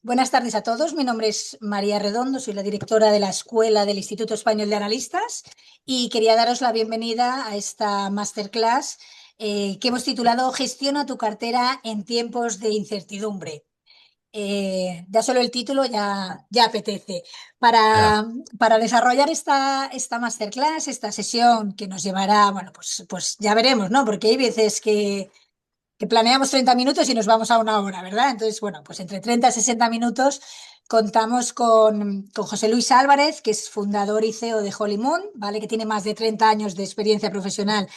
Buenas tardes a todos. Mi nombre es María Redondo, soy la directora de la Escuela del Instituto Español de Analistas y quería daros la bienvenida a esta masterclass que hemos titulado Gestiona tu cartera en tiempos de incertidumbre. Ya solo el título ya apetece. Ya. Para desarrollar esta masterclass, esta sesión que nos llevará, bueno, pues ya veremos, ¿no? Porque hay veces que planeamos 30 minutos y nos vamos a una hora, ¿verdad? Entonces, bueno, pues entre 30 y 60 minutos contamos con José Luis Álvarez, que es fundador y CEO de Holy Moon, ¿vale? Que tiene más de 30 años de experiencia profesional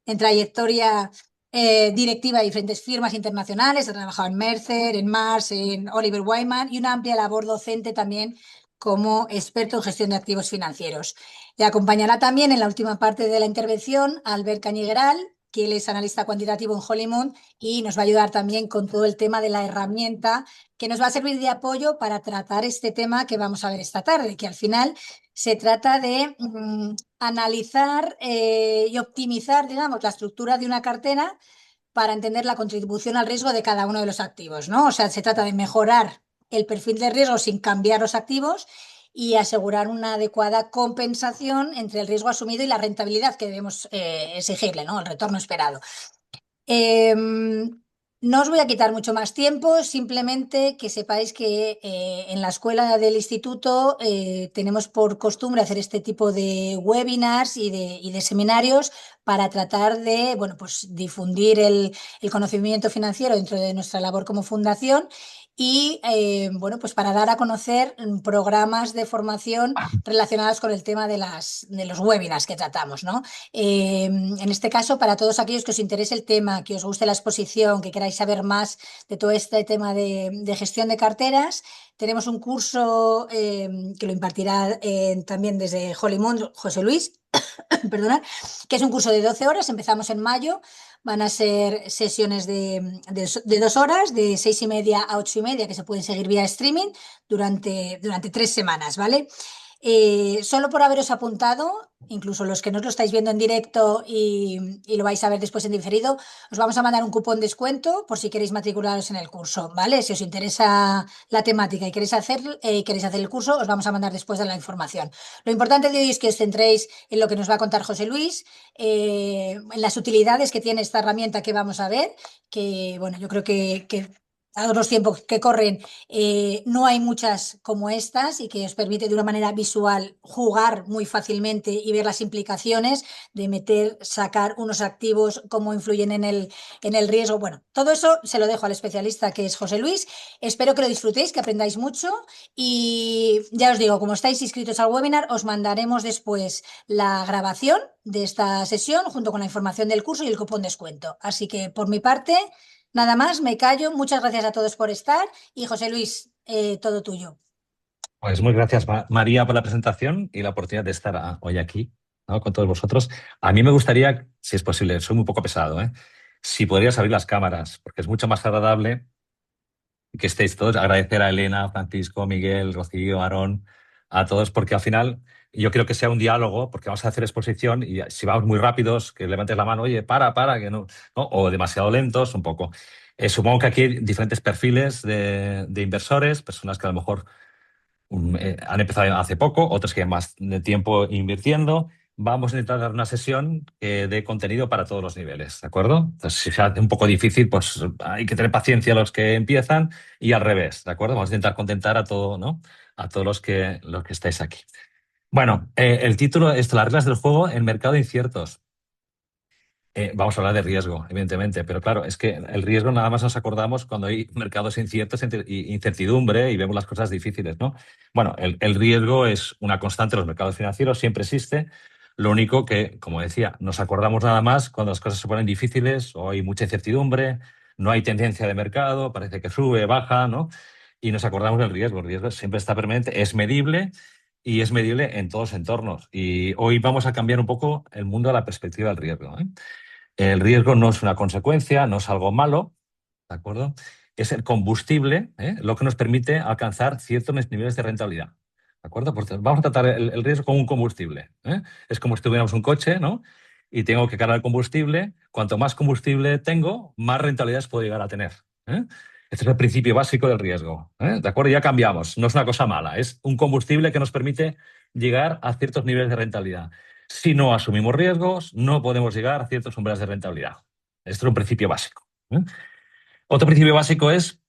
en trayectoria directiva de diferentes firmas internacionales. Ha trabajado en Mercer, en Mars, en Oliver Wyman y una amplia labor docente también como experto en gestión de activos financieros. Le acompañará también en la última parte de la intervención Albert Cañigueral, que él es analista cuantitativo en Holymoon y nos va a ayudar también con todo el tema de la herramienta que nos va a servir de apoyo para tratar este tema que vamos a ver esta tarde, que al final se trata de analizar y optimizar, digamos, la estructura de una cartera para entender la contribución al riesgo de cada uno de los activos, ¿no? O sea, se trata de mejorar el perfil de riesgo sin cambiar los activos y asegurar una adecuada compensación entre el riesgo asumido y la rentabilidad que debemos exigirle, ¿no? El retorno esperado. Eh, no os voy a quitar mucho más tiempo, simplemente que sepáis que en la escuela del instituto tenemos por costumbre hacer este tipo de webinars y de seminarios para tratar de, bueno, pues difundir el conocimiento financiero dentro de nuestra labor como fundación y, bueno, pues para dar a conocer programas de formación relacionados con el tema de los webinars que tratamos, ¿no? En este caso, para todos aquellos que os interese el tema, que os guste la exposición, que queráis saber más de todo este tema de gestión de carteras, tenemos un curso que lo impartirá también desde Holymoon José Luis, perdonad, que es un curso de 12 horas, empezamos en mayo, van a ser sesiones de 2 horas, de 6:30 a 8:30, que se pueden seguir vía streaming durante 3 semanas, ¿vale? Solo por haberos apuntado, incluso los que no os lo estáis viendo en directo y lo vais a ver después en diferido, os vamos a mandar un cupón descuento por si queréis matricularos en el curso, ¿vale? Si os interesa la temática y queréis hacer el curso, os vamos a mandar después de la información. Lo importante de hoy es que os centréis en lo que nos va a contar José Luis, en las utilidades que tiene esta herramienta que vamos a ver, que bueno, yo creo que dados los tiempos que corren, no hay muchas como estas y que os permite de una manera visual jugar muy fácilmente y ver las implicaciones de meter, sacar unos activos, cómo influyen en el riesgo. Bueno, todo eso se lo dejo al especialista que es José Luis. Espero que lo disfrutéis, que aprendáis mucho y ya os digo, como estáis inscritos al webinar, os mandaremos después la grabación de esta sesión junto con la información del curso y el cupón descuento. Así que por mi parte, nada más, me callo. Muchas gracias a todos por estar y José Luis, todo tuyo. Pues muy gracias, María, por la presentación y la oportunidad de estar hoy aquí, ¿no? Con todos vosotros. A mí me gustaría, si es posible, soy muy poco pesado, ¿eh? Si podrías abrir las cámaras, porque es mucho más agradable que estéis todos. Agradecer a Elena, Francisco, Miguel, Rocío, Aarón, a todos, porque al final yo quiero que sea un diálogo, porque vamos a hacer exposición y si vamos muy rápidos, que levantes la mano, oye, para, que no, ¿no? O demasiado lentos, un poco. Supongo que aquí hay diferentes perfiles de inversores, personas que a lo mejor han empezado hace poco, otros que llevan más de tiempo invirtiendo. Vamos a intentar dar una sesión que dé contenido para todos los niveles, ¿de acuerdo? Entonces, si se hace un poco difícil, pues hay que tener paciencia a los que empiezan y al revés, ¿de acuerdo? Vamos a intentar contentar a todo, ¿no? A todos los que estáis aquí. Bueno, el título es Las reglas del juego en mercado inciertos. Vamos a hablar de riesgo, evidentemente, pero claro, es que el riesgo nada más nos acordamos cuando hay mercados inciertos y incertidumbre y vemos las cosas difíciles, ¿no? Bueno, el riesgo es una constante en los mercados financieros, siempre existe. Lo único que, como decía, nos acordamos nada más cuando las cosas se ponen difíciles o hay mucha incertidumbre, no hay tendencia de mercado, parece que sube, baja, ¿no? Y nos acordamos del riesgo. El riesgo siempre está permanente, es medible y es medible en todos los entornos. Y hoy vamos a cambiar un poco el mundo a la perspectiva del riesgo, ¿eh? El riesgo no es una consecuencia, no es algo malo, ¿de acuerdo? Es el combustible, lo que nos permite alcanzar ciertos niveles de rentabilidad. ¿De acuerdo? Pues vamos a tratar el riesgo como un combustible. Es como si tuviéramos un coche, ¿no? Y tengo que cargar combustible. Cuanto más combustible tengo, más rentabilidades puedo llegar a tener. ¿eh? Este es el principio básico del riesgo. ¿De acuerdo? Ya cambiamos. No es una cosa mala. Es un combustible que nos permite llegar a ciertos niveles de rentabilidad. Si no asumimos riesgos, no podemos llegar a ciertos umbrales de rentabilidad. Esto es un principio básico. Otro principio básico es,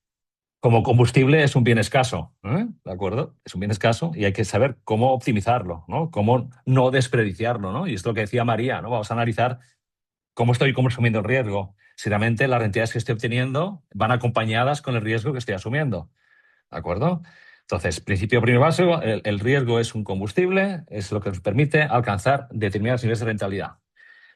como combustible es un bien escaso. ¿De acuerdo? Es un bien escaso y hay que saber cómo optimizarlo, ¿no? Cómo no desperdiciarlo, ¿no? Y es lo que decía María, ¿no? Vamos a analizar cómo estoy consumiendo el riesgo. Si realmente las rentabilidades que estoy obteniendo van acompañadas con el riesgo que estoy asumiendo. ¿De acuerdo? Entonces, principio primero básico, el riesgo es un combustible, es lo que nos permite alcanzar determinados niveles de rentabilidad.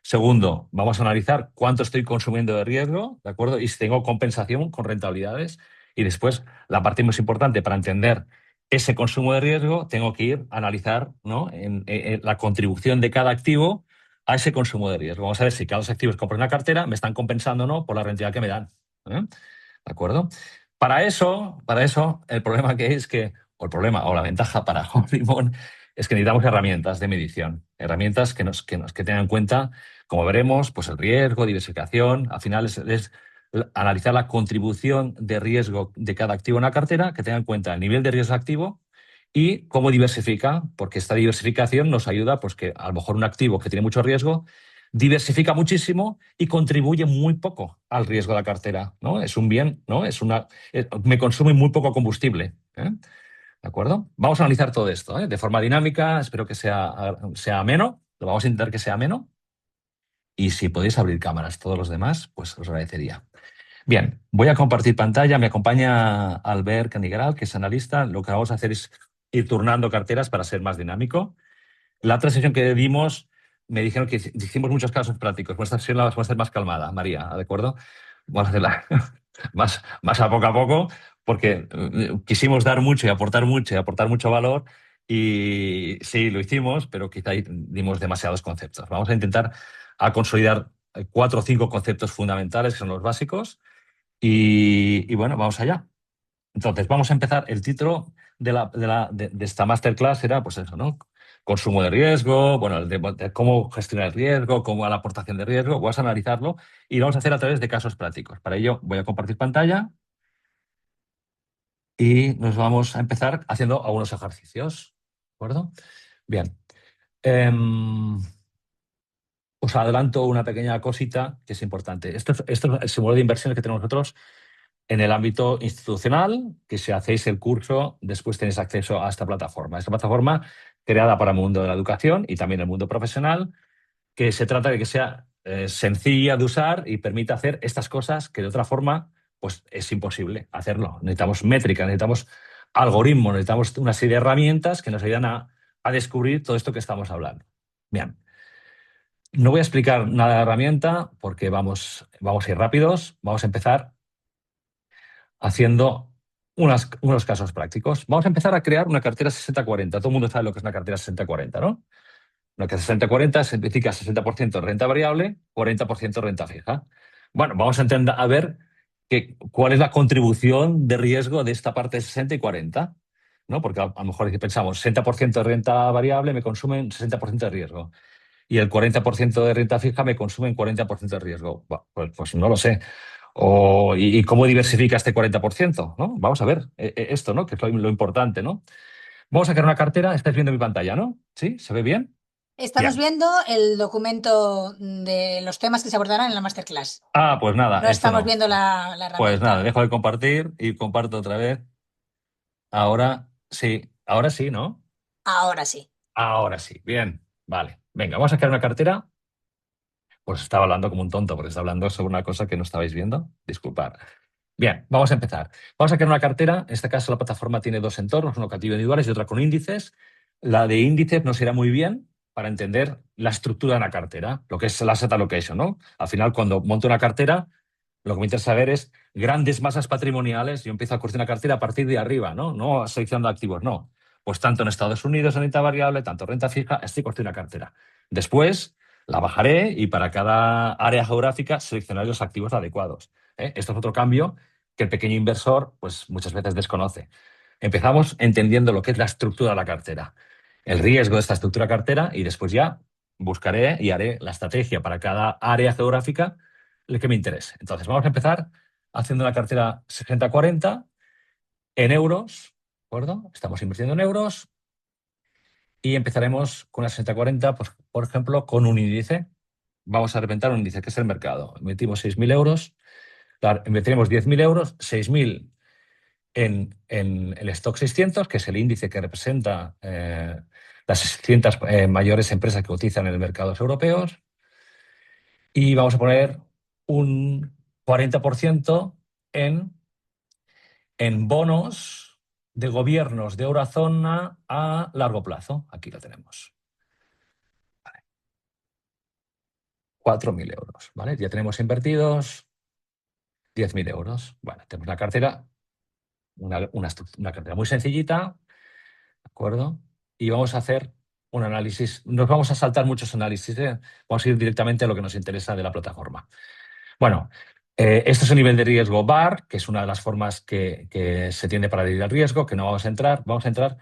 Segundo, vamos a analizar cuánto estoy consumiendo de riesgo, ¿de acuerdo? Y si tengo compensación con rentabilidades. Y después, la parte más importante para entender ese consumo de riesgo, tengo que ir a analizar, ¿no?, en la contribución de cada activo a ese consumo de riesgo. Vamos a ver si cada dos activos que compro en la cartera me están compensando o no por la rentabilidad que me dan. ¿De acuerdo? Para eso, el problema que es que, o el problema, o la ventaja para Juan Limón, es que necesitamos herramientas de medición, herramientas que tengan en cuenta, como veremos, pues el riesgo, diversificación. Al final es analizar la contribución de riesgo de cada activo en la cartera, que tenga en cuenta el nivel de riesgo activo y cómo diversifica, porque esta diversificación nos ayuda, pues que a lo mejor un activo que tiene mucho riesgo diversifica muchísimo y contribuye muy poco al riesgo de la cartera, ¿no? Es un bien, ¿no? Me consume muy poco combustible. ¿De acuerdo? Vamos a analizar todo esto, de forma dinámica. Espero que sea ameno. Lo vamos a intentar que sea ameno. Y si podéis abrir cámaras todos los demás, pues os agradecería. Bien, voy a compartir pantalla. Me acompaña Albert Canigral, que es analista. Lo que vamos a hacer es ir turnando carteras para ser más dinámico. La otra sesión que dimos, me dijeron que hicimos muchos casos prácticos. Esta sesión la vamos a hacer más calmada, María, ¿de acuerdo? Vamos a hacerla más a poco, porque quisimos dar mucho y aportar mucho valor. Y sí, lo hicimos, pero quizá dimos demasiados conceptos. Vamos a intentar consolidar 4 o 5 conceptos fundamentales, que son los básicos. Y bueno, vamos allá. Entonces, vamos a empezar. El título de esta masterclass era, pues eso, ¿no? Consumo de riesgo, bueno, de cómo gestionar el riesgo, cómo la aportación de riesgo. Vamos a analizarlo y lo vamos a hacer a través de casos prácticos. Para ello, voy a compartir pantalla y nos vamos a empezar haciendo algunos ejercicios. ¿De acuerdo? Bien. Os adelanto una pequeña cosita que es importante. Esto es el simulador de inversiones que tenemos nosotros en el ámbito institucional, que si hacéis el curso, después tenéis acceso a esta plataforma. Esta plataforma creada para el mundo de la educación y también el mundo profesional, que se trata de que sea sencilla de usar y permita hacer estas cosas que de otra forma pues es imposible hacerlo. Necesitamos métrica, necesitamos algoritmos, necesitamos una serie de herramientas que nos ayudan a descubrir todo esto que estamos hablando. Bien. No voy a explicar nada de la herramienta porque vamos a ir rápidos. Vamos a empezar haciendo unos casos prácticos. Vamos a empezar a crear una cartera 60-40. Todo el mundo sabe lo que es una cartera 60-40, ¿no? Una cartera 60-40 significa 60% renta variable, 40% renta fija. Bueno, vamos a ver cuál es la contribución de riesgo de esta parte de 60 y 40, ¿no? Porque a lo mejor pensamos, 60% de renta variable me consumen 60% de riesgo y el 40% de renta fija me consumen 40% de riesgo. Bueno, pues no lo sé. ¿Y cómo diversifica este 40%? ¿No? Vamos a ver esto, ¿no? Que es lo importante, ¿no? Vamos a crear una cartera. Estáis viendo mi pantalla, ¿no? ¿Sí? ¿Se ve bien? Estamos Bien. viendo el documento de los temas que se abordarán en la masterclass. Pues nada, No esto estamos no. viendo la Pues nada, herramienta. dejo de compartir y comparto otra vez. Ahora sí, ¿no? Ahora sí. Ahora sí, bien, vale. Venga, vamos a crear una cartera. Pues estaba hablando como un tonto, porque estaba hablando sobre una cosa que no estabais viendo. Disculpad. Bien, vamos a empezar. Vamos a crear una cartera. En este caso, la plataforma tiene dos entornos, uno con activos individuales y otra con índices. La de índices nos irá muy bien para entender la estructura de una cartera, lo que es la asset allocation, ¿no? Al final, cuando monto una cartera, lo que me interesa saber es grandes masas patrimoniales. Yo empiezo a construir una cartera a partir de arriba, ¿no? No seleccionando activos, no. Pues tanto en Estados Unidos en renta variable, tanto renta fija, estoy construyendo una cartera. Después la bajaré y para cada área geográfica seleccionaré los activos adecuados. Esto es otro cambio que el pequeño inversor pues, muchas veces desconoce. Empezamos entendiendo lo que es la estructura de la cartera, el riesgo de esta estructura cartera y después ya buscaré y haré la estrategia para cada área geográfica que me interese. Entonces, vamos a empezar haciendo una cartera 60-40 en euros, ¿de acuerdo? Estamos invirtiendo en euros y empezaremos con la 60-40, pues, por ejemplo, con un índice. Vamos a reventar un índice, que es el mercado. Invertimos 6.000 euros, claro, invertiremos 10.000 euros, 6.000 en el Stock 600, que es el índice que representa las 600 mayores empresas que cotizan en los mercados europeos, y vamos a poner un 40% en, en bonos de gobiernos de eurozona a largo plazo. Aquí lo tenemos. 4.000 euros, ¿vale? Ya tenemos invertidos 10.000 euros. Bueno, tenemos una cartera, una cartera muy sencillita, ¿de acuerdo? Y vamos a hacer un análisis. Nos vamos a saltar muchos análisis, ¿eh? Vamos a ir directamente a lo que nos interesa de la plataforma. Bueno, este es un nivel de riesgo VAR, que es una de las formas que se tiene para dividir el riesgo, que no vamos a entrar. Vamos a entrar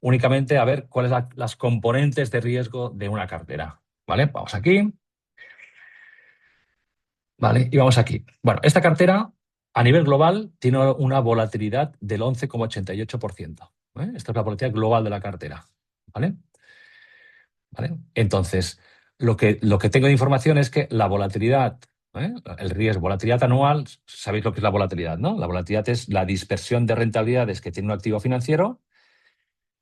únicamente a ver cuáles son las componentes de riesgo de una cartera. ¿Vale? Vamos aquí. ¿Vale? Y vamos aquí. Bueno, esta cartera a nivel global tiene una volatilidad del 11,88%. Esta es la volatilidad global de la cartera. ¿Vale? ¿Vale? Entonces, lo que tengo de información es que la volatilidad, el riesgo, volatilidad anual, sabéis lo que es la volatilidad, ¿no? La volatilidad es la dispersión de rentabilidades que tiene un activo financiero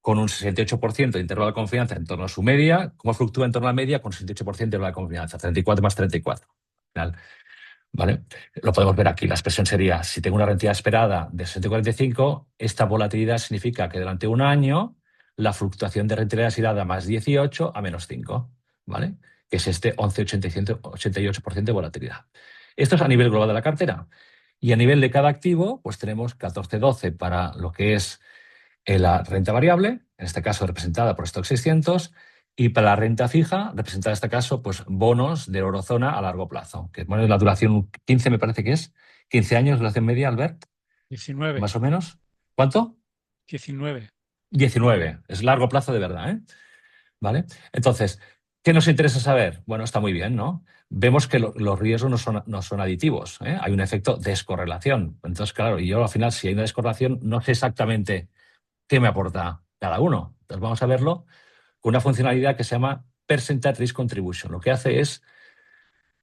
con un 68% de intervalo de confianza en torno a su media. ¿Cómo fluctúa en torno a la media? Con 68% de intervalo de confianza, 34 más 34. Al final, ¿vale? Lo podemos ver aquí. La expresión sería, si tengo una rentabilidad esperada de 60,45, esta volatilidad significa que durante un año la fluctuación de rentabilidad irá de más 18 a menos 5, ¿vale? Que es este 11,88% de volatilidad. Esto es a nivel global de la cartera. Y a nivel de cada activo, pues tenemos 14,12 para lo que es la renta variable, en este caso representada por Stock 600, y para la renta fija, representada en este caso, pues bonos de eurozona a largo plazo, que bueno, la duración 15 me parece que es, 15 años duración media, Albert, 19. más o menos. ¿Cuánto? 19. 19, es largo plazo de verdad, ¿eh? ¿Vale? Entonces, ¿qué nos interesa saber? Bueno, está muy bien, ¿no? Vemos que los riesgos no son aditivos, ¿eh? Hay un efecto descorrelación. Entonces, claro, y yo al final, si hay una descorrelación, no sé exactamente qué me aporta cada uno. Entonces, vamos a verlo con una funcionalidad que se llama Percentage Risk Contribution. Lo que hace es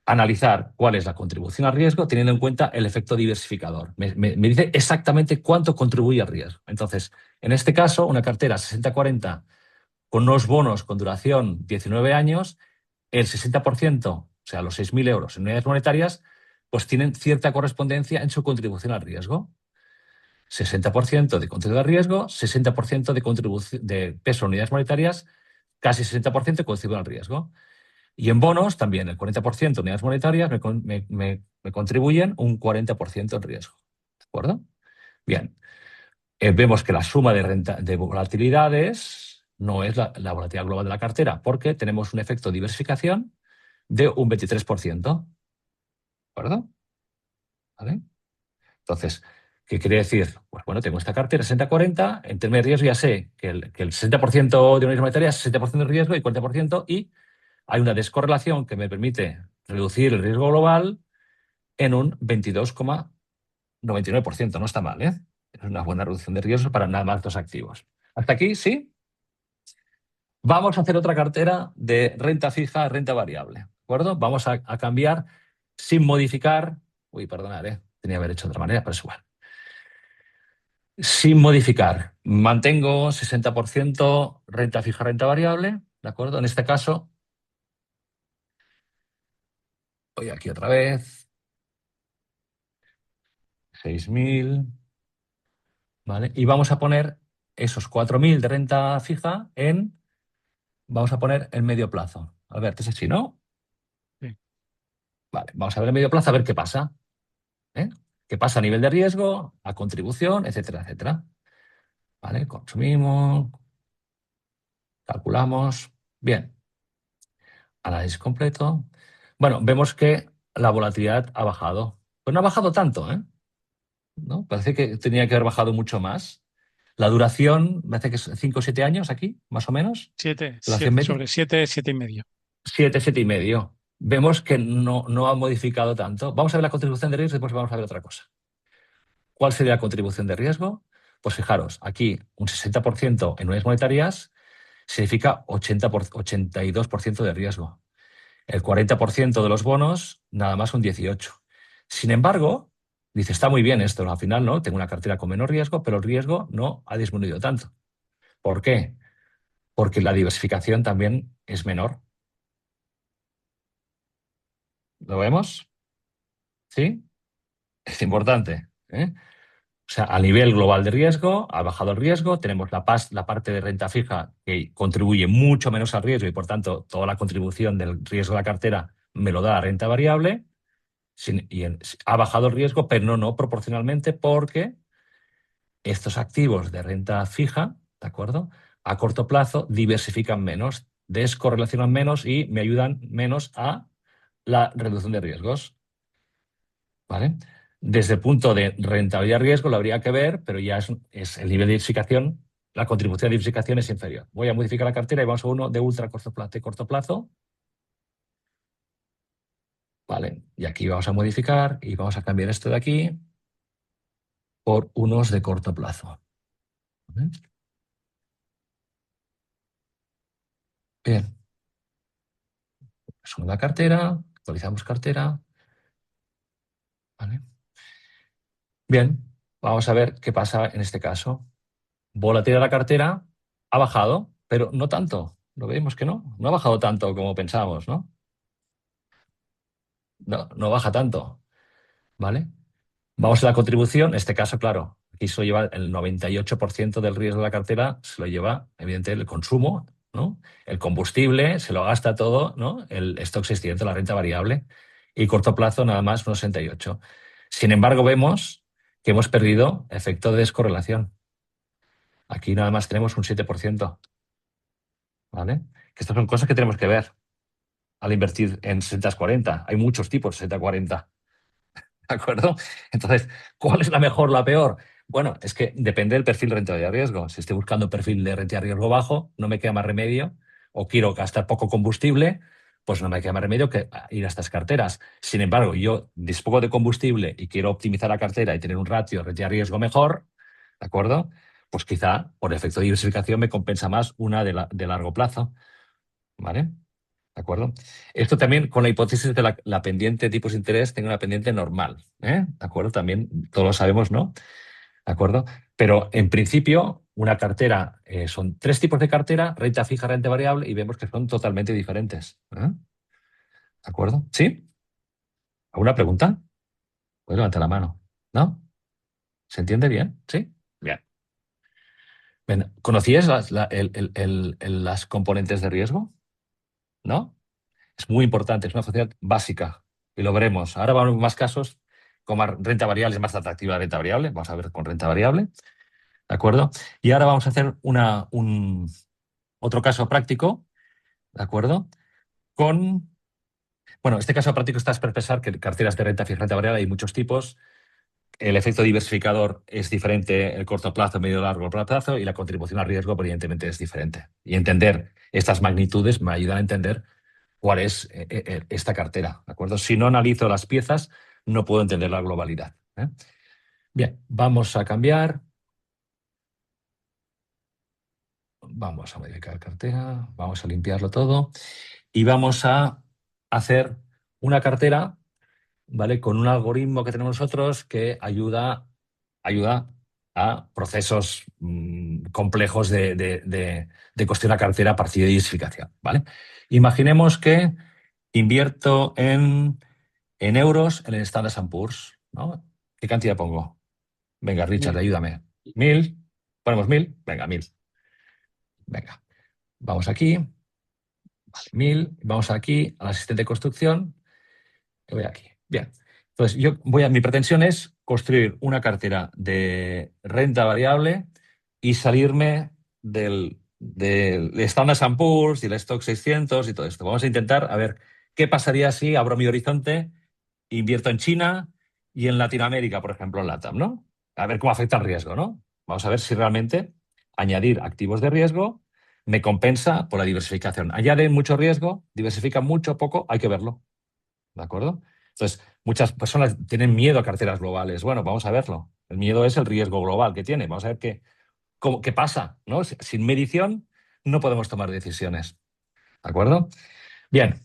analizar cuál es la contribución al riesgo teniendo en cuenta el efecto diversificador. Me dice exactamente cuánto contribuye al riesgo. Entonces, en este caso, una cartera 60-40 con unos bonos con duración 19 años, el 60%, o sea, los 6.000 euros en unidades monetarias, pues tienen cierta correspondencia en su contribución al riesgo. 60% de contribución al riesgo, 60% de contribución de peso en unidades monetarias, casi 60% de contribución al riesgo. Y en bonos también el 40% de unidades monetarias me contribuyen un 40% en riesgo. ¿De acuerdo? Bien. Vemos que la suma de volatilidades no es la volatilidad global de la cartera, porque tenemos un efecto de diversificación de un 23%. ¿De acuerdo? ¿Vale? Entonces, ¿qué quiere decir? Pues bueno, tengo esta cartera 60-40, en términos de riesgo ya sé que el 60% de unidades monetarias, 60% de riesgo y 40%, y hay una descorrelación que me permite reducir el riesgo global en un 22,99%. No está mal, ¿eh? Es una buena reducción de riesgo para nada más dos activos. ¿Hasta aquí? ¿Sí? Vamos a hacer otra cartera de renta fija, renta variable. ¿De acuerdo? Vamos a cambiar sin modificar. Uy, perdonad, tenía que haber hecho de otra manera, pero es igual. Sin modificar. Mantengo 60% renta fija, renta variable. ¿De acuerdo? En este caso, voy aquí otra vez. 6.000. ¿Vale? Y vamos a poner esos 4.000 de renta fija vamos a poner en medio plazo. A ver, es así, ¿no? Sí. Vale, vamos a ver el medio plazo a ver qué pasa. ¿Eh? ¿Qué pasa a nivel de riesgo, a contribución, etcétera, etcétera? ¿Vale? Consumimos, calculamos. Bien. Análisis completo. Bueno, vemos que la volatilidad ha bajado. Pues no ha bajado tanto, ¿eh? ¿No? Parece que tenía que haber bajado mucho más. La duración, me parece que es 5 o 7 años aquí, más o menos. 7, Duración media. sobre 7, 7 y medio. 7, 7 y medio. Vemos que no ha modificado tanto. Vamos a ver la contribución de riesgo y después vamos a ver otra cosa. ¿Cuál sería la contribución de riesgo? Pues fijaros, aquí un 60% en unidades monetarias significa 82% de riesgo. El 40% de los bonos, nada más un 18%. Sin embargo, dice, está muy bien esto, ¿no? Al final, ¿no? Tengo una cartera con menos riesgo, pero el riesgo no ha disminuido tanto. ¿Por qué? Porque la diversificación también es menor. ¿Lo vemos? ¿Sí? Es importante, ¿eh? O sea, a nivel global de riesgo, ha bajado el riesgo, tenemos la parte de renta fija que contribuye mucho menos al riesgo y, por tanto, toda la contribución del riesgo de la cartera me lo da la renta variable. Ha bajado el riesgo, pero no proporcionalmente, porque estos activos de renta fija, ¿de acuerdo? A corto plazo diversifican menos, descorrelacionan menos y me ayudan menos a la reducción de riesgos, ¿vale? Desde el punto de rentabilidad riesgo lo habría que ver, pero ya es el nivel de diversificación, la contribución de diversificación es inferior. Voy a modificar la cartera y vamos a uno de ultra corto plazo. Vale, y aquí vamos a modificar y vamos a cambiar esto de aquí por unos de corto plazo. ¿Vale? Bien, suma la cartera, actualizamos cartera. ¿Vale? Bien, vamos a ver qué pasa en este caso. Volatilidad de la cartera ha bajado, pero no tanto. Lo vemos que no ha bajado tanto como pensábamos, ¿no? No baja tanto, ¿vale? Vamos a la contribución, en este caso, claro, aquí se lo lleva el 98% del riesgo de la cartera, se lo lleva, evidentemente, el consumo, ¿no? El combustible, se lo gasta todo, ¿no? El stock 600, la renta variable, y corto plazo nada más un 68. Sin embargo, vemos que hemos perdido efecto de descorrelación. Aquí nada más tenemos un 7%, ¿vale? Que estas son cosas que tenemos que ver al invertir en 60-40. Hay muchos tipos de 60-40. ¿De acuerdo? Entonces, ¿cuál es la mejor, la peor? Bueno, es que depende del perfil de rentabilidad de riesgo. Si estoy buscando un perfil de rentabilidad de riesgo bajo, no me queda más remedio, o quiero gastar poco combustible, pues no me queda más remedio que ir a estas carteras. Sin embargo, yo dispongo de combustible y quiero optimizar la cartera y tener un ratio de rentabilidad de riesgo mejor, ¿de acuerdo? Pues quizá por efecto de diversificación me compensa más una de largo plazo, ¿vale? ¿De acuerdo? Esto también con la hipótesis de la pendiente de tipos de interés tenga una pendiente normal, ¿eh? ¿De acuerdo? También todos lo sabemos, ¿no? ¿De acuerdo? Pero en principio, una cartera, son tres tipos de cartera, renta fija, renta variable, y vemos que son totalmente diferentes. ¿Eh? ¿De acuerdo? ¿Sí? ¿Alguna pregunta? Pues levanta la mano. ¿No? ¿Se entiende bien? ¿Sí? Bien. Bien. ¿Conocíais las componentes de riesgo? ¿No? Es muy importante, es una función básica y lo veremos. Ahora vamos a ver más casos, como renta variable es más atractiva la renta variable. Vamos a ver con renta variable, ¿de acuerdo? Y ahora vamos a hacer otro caso práctico, ¿de acuerdo? Bueno, este caso práctico está para pensar que carteras de renta fija y renta variable hay muchos tipos. El efecto diversificador es diferente, el corto plazo, medio largo plazo, y la contribución al riesgo, evidentemente, es diferente. Y entender estas magnitudes me ayudan a entender cuál es esta cartera, ¿de acuerdo? Si no analizo las piezas, no puedo entender la globalidad, ¿eh? Bien, vamos a cambiar. Vamos a modificar cartera, vamos a limpiarlo todo y vamos a hacer una cartera, ¿vale? Con un algoritmo que tenemos nosotros que ayuda a procesos complejos de cuestión a cartera, partida y diversificación, ¿vale? Imaginemos que invierto en euros en el Standard & Poor's, ¿no? ¿Qué cantidad pongo? Venga, Richard, 1000. ayúdame. 1.000. ¿Ponemos 1.000? Venga, 1.000. Venga, vamos aquí. Vale, 1.000. Vamos aquí al asistente de construcción. Y voy aquí. Bien. Entonces, mi pretensión es construir una cartera de renta variable y salirme del Standard & Poor's y el Stock 600 y todo esto. Vamos a intentar a ver qué pasaría si abro mi horizonte, invierto en China y en Latinoamérica, por ejemplo, en LATAM, ¿no? A ver cómo afecta el riesgo, ¿no? Vamos a ver si realmente añadir activos de riesgo me compensa por la diversificación. Añade mucho riesgo, diversifica mucho, poco, hay que verlo. ¿De acuerdo? Entonces, muchas personas tienen miedo a carteras globales. Bueno, vamos a verlo. El miedo es el riesgo global que tiene. Vamos a ver qué pasa, ¿no? Sin medición no podemos tomar decisiones. ¿De acuerdo? Bien,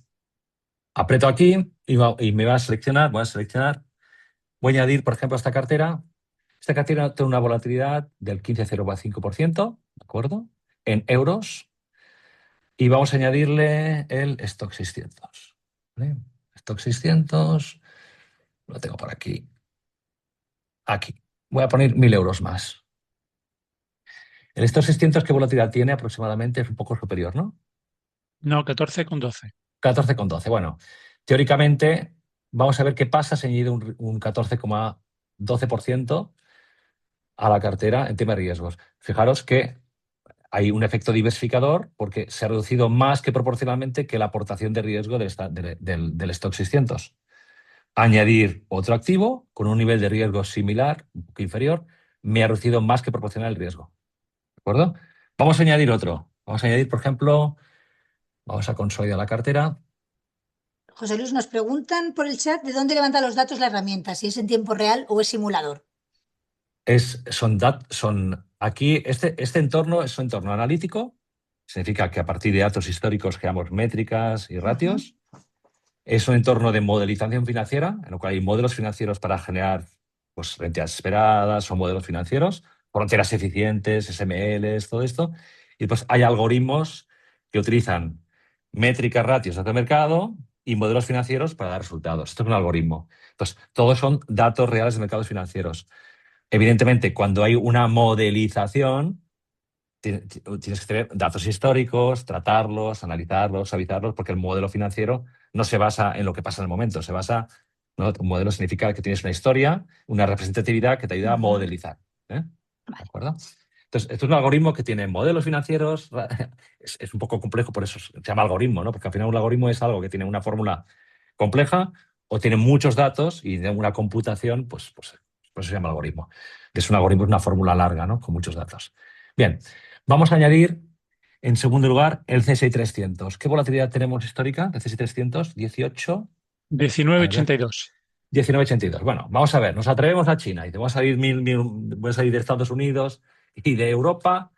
aprieto aquí y me va a seleccionar, voy a añadir, por ejemplo, esta cartera. Esta cartera tiene una volatilidad del 15,05%, ¿de acuerdo? En euros. Y vamos a añadirle el stock 600. ¿Vale? Stock 600, lo tengo por aquí. Aquí. Voy a poner 1.000 euros más. El stock 600, ¿qué volatilidad tiene aproximadamente? Es un poco superior, ¿no? No, 14,12. 14,12. Bueno, teóricamente, vamos a ver qué pasa si añade un 14,12% a la cartera en tema de riesgos. Fijaros que hay un efecto diversificador porque se ha reducido más que proporcionalmente que la aportación de riesgo del stock 600. Añadir otro activo con un nivel de riesgo similar, un poco inferior, me ha reducido más que proporcional el riesgo. ¿De acuerdo? Vamos a añadir otro. Vamos a añadir, por ejemplo, vamos a consolidar la cartera. José Luis, nos preguntan por el chat de dónde levanta los datos la herramienta, si es en tiempo real o es simulador. Aquí, este entorno es un entorno analítico, significa que a partir de datos históricos creamos métricas y ratios. Es un entorno de modelización financiera, en lo cual hay modelos financieros para generar pues, rentas esperadas o modelos financieros, fronteras eficientes, SMLs, todo esto. Y pues hay algoritmos que utilizan métricas, ratios de mercado y modelos financieros para dar resultados. Esto es un algoritmo. Entonces, todos son datos reales de mercados financieros. Evidentemente, cuando hay una modelización, tienes que tener datos históricos, tratarlos, analizarlos, suavizarlos, porque el modelo financiero no se basa en lo que pasa en el momento, se basa, ¿no? Un modelo significa que tienes una historia, una representatividad que te ayuda a modelizar. ¿Eh? ¿De Vale. acuerdo? Entonces, esto es un algoritmo que tiene modelos financieros, es un poco complejo, por eso se llama algoritmo, ¿no? Porque al final un algoritmo es algo que tiene una fórmula compleja o tiene muchos datos y de una computación, pues por eso se llama algoritmo. Es un algoritmo, es una fórmula larga, ¿no? Con muchos datos. Bien, vamos a añadir, en segundo lugar, el CSI 300. ¿Qué volatilidad tenemos histórica de CSI 300? 18. 19,82. 19,82. Bueno, vamos a ver, nos atrevemos a China y te voy a salir voy a salir de Estados Unidos y de Europa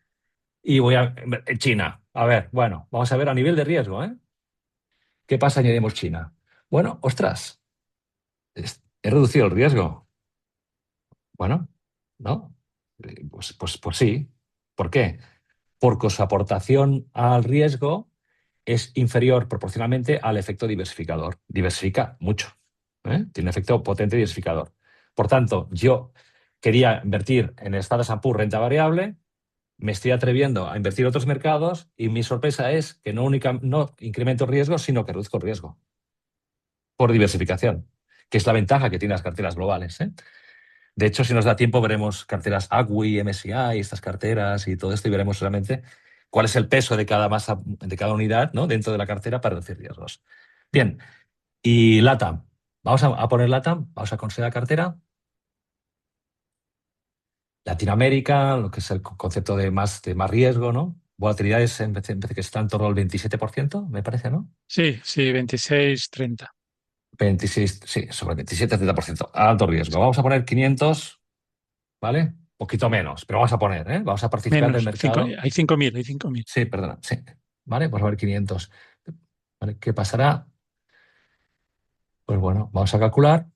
y voy a China. A ver, bueno, vamos a ver a nivel de riesgo, ¿eh? ¿Qué pasa si añadimos China? Bueno, ostras, he reducido el riesgo. Bueno, ¿no? Pues sí. ¿Por qué? Porque su aportación al riesgo es inferior proporcionalmente al efecto diversificador. Diversifica mucho. Tiene un efecto potente diversificador. Por tanto, yo quería invertir en el Standard & Poor's renta variable, me estoy atreviendo a invertir en otros mercados y mi sorpresa es que no incremento riesgo, sino que reduzco el riesgo por diversificación, que es la ventaja que tienen las carteras globales. De hecho, si nos da tiempo, veremos carteras ACWI, MSCI, estas carteras y todo esto, y veremos realmente cuál es el peso de cada masa, de cada unidad, ¿no? Dentro de la cartera para reducir riesgos. Bien, y LATAM. Vamos a poner LATAM, vamos a considerar cartera. Latinoamérica, lo que es el concepto de más riesgo, ¿no? Volatilidades en vez de que está en torno al 27%, me parece, ¿no? Sí, sí, 26,30. 26, sí, sobre 27-30%. Alto riesgo. Vamos a poner 500, ¿vale? Poquito menos, pero vamos a poner, ¿eh? Vamos a participar en el Menos. mercado. Hay 5.000, hay 5.000. Sí, perdona, sí. ¿Vale? Vamos a ver 500. ¿Vale? ¿Qué pasará? Pues bueno, vamos a calcular.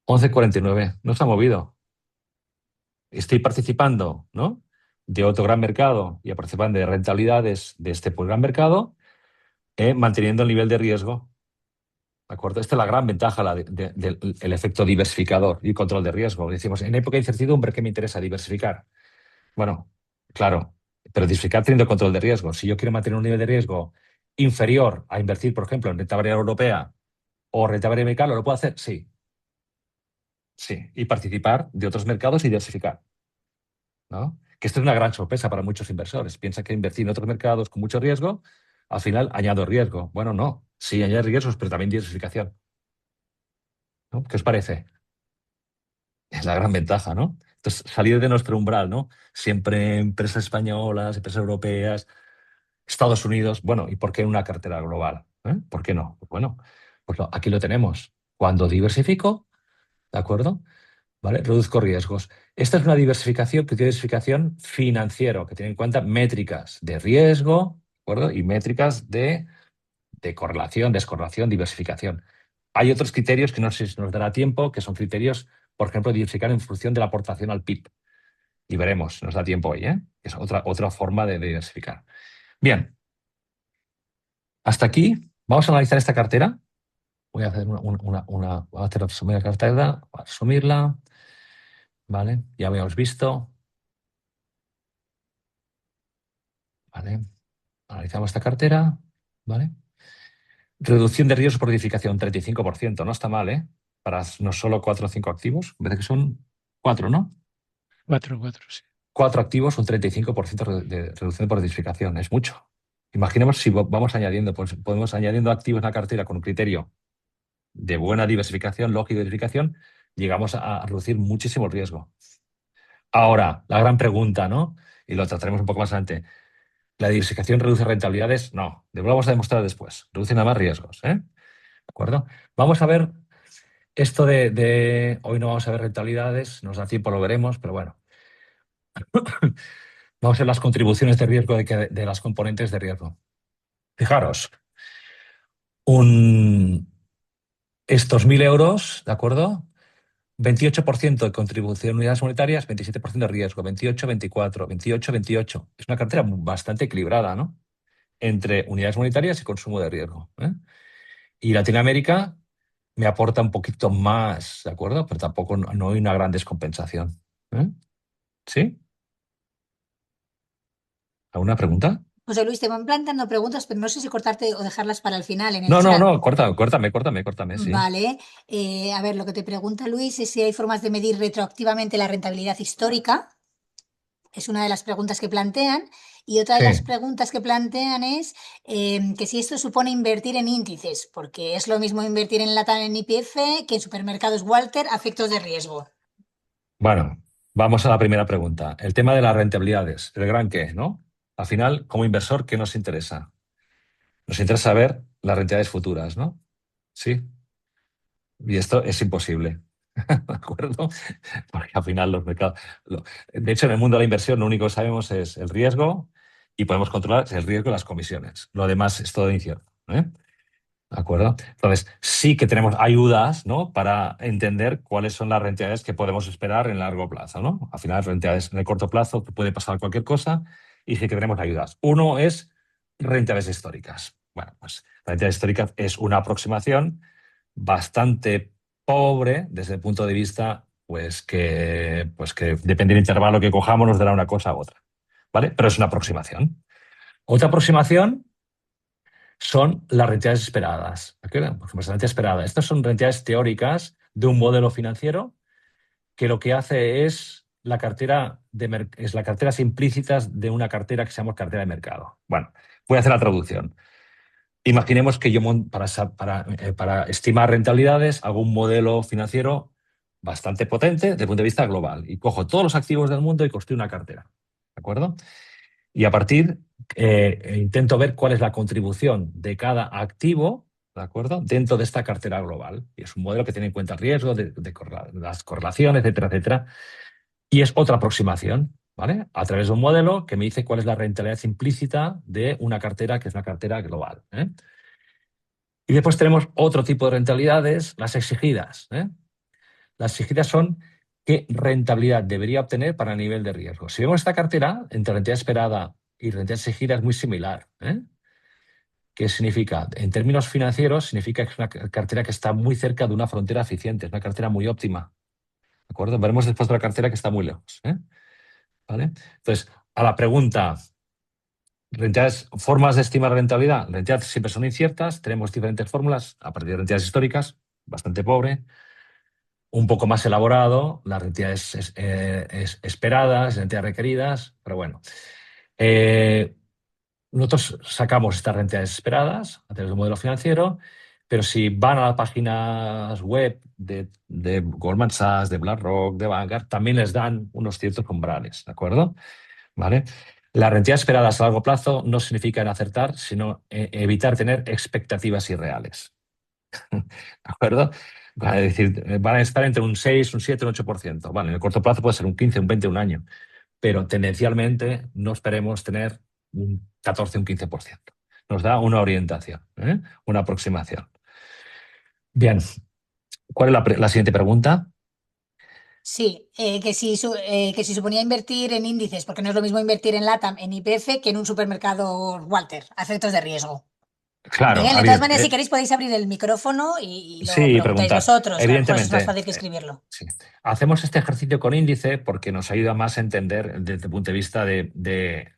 11,49. No se ha movido. Estoy participando, ¿no? De otro gran mercado y participando de rentabilidades de este pues, gran mercado, manteniendo el nivel de riesgo. ¿De acuerdo? Esta es la gran ventaja del efecto diversificador y control de riesgo. Decimos, en época de incertidumbre, ¿qué me interesa? Diversificar. Bueno, claro, pero diversificar teniendo control de riesgo. Si yo quiero mantener un nivel de riesgo inferior a invertir, por ejemplo, en renta variable europea o renta variable americana, ¿lo puedo hacer? Sí. Sí. Y participar de otros mercados y diversificar, ¿no? Que esto es una gran sorpresa para muchos inversores. Piensa que invertir en otros mercados con mucho riesgo, al final añado riesgo. Bueno, no. Sí, añade riesgos, pero también diversificación, ¿no? ¿Qué os parece? Es la gran ventaja, ¿no? Entonces, salir de nuestro umbral, ¿no? Siempre empresas españolas, empresas europeas, Estados Unidos, bueno, ¿y por qué una cartera global? ¿Por qué no? Pues bueno, aquí lo tenemos. Cuando diversifico, ¿de acuerdo? ¿vale? Reduzco riesgos. Esta es una diversificación financiera, que tiene en cuenta métricas de riesgo, ¿de acuerdo? Y métricas de correlación, descorrelación, diversificación. Hay otros criterios que no sé si nos dará tiempo, que son criterios, por ejemplo, diversificar en función de la aportación al PIB. Y veremos, nos da tiempo hoy, ¿eh? Es otra forma de diversificar. Bien, hasta aquí. Vamos a analizar esta cartera. Voy a hacer voy a hacer resumir la cartera, voy a resumirla. ¿Vale? Ya habíamos visto. ¿Vale? Analizamos esta cartera. ¿Vale? Reducción de riesgos por edificación, 35%. No está mal, ¿eh? Para no solo 4 o 5 activos. Me parece que son 4, ¿no? 4, sí. 4 activos, un 35% de reducción por edificación. Es mucho. Imaginemos si vamos añadiendo, pues podemos añadiendo activos en la cartera con un criterio de buena diversificación, lógica diversificación, llegamos a reducir muchísimo el riesgo. Ahora, la gran pregunta, ¿no? Y lo trataremos un poco más adelante. ¿La diversificación reduce rentabilidades? No, lo vamos a demostrar después. Reduce nada más riesgos, ¿eh? ¿De acuerdo? Vamos a ver esto hoy no vamos a ver rentabilidades, nos da tiempo, lo veremos, pero bueno. Vamos a ver las contribuciones de riesgo de las componentes de riesgo. Fijaros, estos 1.000 euros, ¿de acuerdo? 28% de contribución en unidades monetarias, 27% de riesgo, 28, 24, 28, 28. Es una cartera bastante equilibrada, ¿no? Entre unidades monetarias y consumo de riesgo, ¿eh? Y Latinoamérica me aporta un poquito más, ¿de acuerdo? Pero tampoco no hay una gran descompensación, ¿eh? ¿Sí? ¿Alguna pregunta? José Luis, te van planteando preguntas, pero no sé si cortarte o dejarlas para el final en el No, chat. córtame, sí. Vale. A ver, lo que te pregunta Luis es si hay formas de medir retroactivamente la rentabilidad histórica. Es una de las preguntas que plantean. Y otra de Sí. las preguntas que plantean es que si esto supone invertir en índices, porque es lo mismo invertir en LATAM en IPF que en supermercados Walter a efectos de riesgo. Bueno, vamos a la primera pregunta. El tema de las rentabilidades, el gran qué, ¿no? Al final, como inversor, ¿qué nos interesa? Nos interesa saber las rentabilidades futuras, ¿no? Sí. Y esto es imposible, ¿de acuerdo? Porque al final los mercados... De hecho, en el mundo de la inversión lo único que sabemos es el riesgo y podemos controlar el riesgo y las comisiones. Lo demás es todo incierto, ¿eh? ¿De acuerdo? Entonces, sí que tenemos ayudas, ¿no? Para entender cuáles son las rentabilidades que podemos esperar en largo plazo, ¿no? Al final, rentabilidades en el corto plazo puede pasar cualquier cosa y sí que tenemos ayudas. Uno es rentabilidades históricas. Bueno, pues rentabilidades históricas es una aproximación bastante pobre desde el punto de vista, pues que depende del intervalo que cojamos, nos dará una cosa u otra, ¿vale? Pero es una aproximación. Otra aproximación son las rentabilidades esperadas. ¿De acuerdo? Por ejemplo, las rentabilidades esperadas. Estas son rentabilidades teóricas de un modelo financiero que lo que hace es las carteras implícitas de una cartera que se llama cartera de mercado. Bueno, voy a hacer la traducción. Imaginemos que yo para estimar rentabilidades hago un modelo financiero bastante potente desde el punto de vista global y cojo todos los activos del mundo y construyo una cartera. ¿De acuerdo? Y a partir intento ver cuál es la contribución de cada activo, ¿de acuerdo? Dentro de esta cartera global. Y es un modelo que tiene en cuenta el riesgo de las correlaciones, etcétera, etcétera. Y es otra aproximación, ¿vale? A través de un modelo que me dice cuál es la rentabilidad implícita de una cartera que es una cartera global, ¿eh? Y después tenemos otro tipo de rentabilidades, las exigidas, ¿eh? Las exigidas son qué rentabilidad debería obtener para el nivel de riesgo. Si vemos esta cartera, entre rentabilidad esperada y rentabilidad exigida es muy similar, ¿eh? ¿Qué significa? En términos financieros, significa que es una cartera que está muy cerca de una frontera eficiente, es una cartera muy óptima. ¿De acuerdo? Veremos después de la cartera que está muy lejos, ¿eh? ¿Vale? Entonces, a la pregunta, formas de estimar rentabilidad. Rentabilidad siempre son inciertas, tenemos diferentes fórmulas a partir de rentabilidades históricas, bastante pobre. Un poco más elaborado, las rentabilidades esperadas, rentabilidades requeridas, pero bueno. Nosotros sacamos estas rentabilidades esperadas a través de un modelo financiero, pero si van a las páginas web de Goldman Sachs, de BlackRock, de Vanguard, también les dan unos ciertos umbrales, ¿de acuerdo? ¿Vale? Las rentabilidades esperadas a largo plazo no significan acertar, sino evitar tener expectativas irreales. ¿De acuerdo? van a decir, van a estar entre un 6, un 7, un 8%. Vale, en el corto plazo puede ser un 15, un 20, un año, pero tendencialmente no esperemos tener un 14, un 15%. Nos da una orientación, una aproximación. Bien, ¿cuál es la siguiente pregunta? Sí, que si suponía invertir en índices, porque no es lo mismo invertir en LATAM, en YPF, que en un supermercado Walter, a efectos de riesgo. Claro, Miguel, de todas maneras, si queréis podéis abrir el micrófono y lo sí, preguntáis preguntar. vosotros, que a lo mejor eso es más Evidentemente, fácil que escribirlo. sí. Hacemos este ejercicio con índice porque nos ayuda más a entender desde el punto de vista de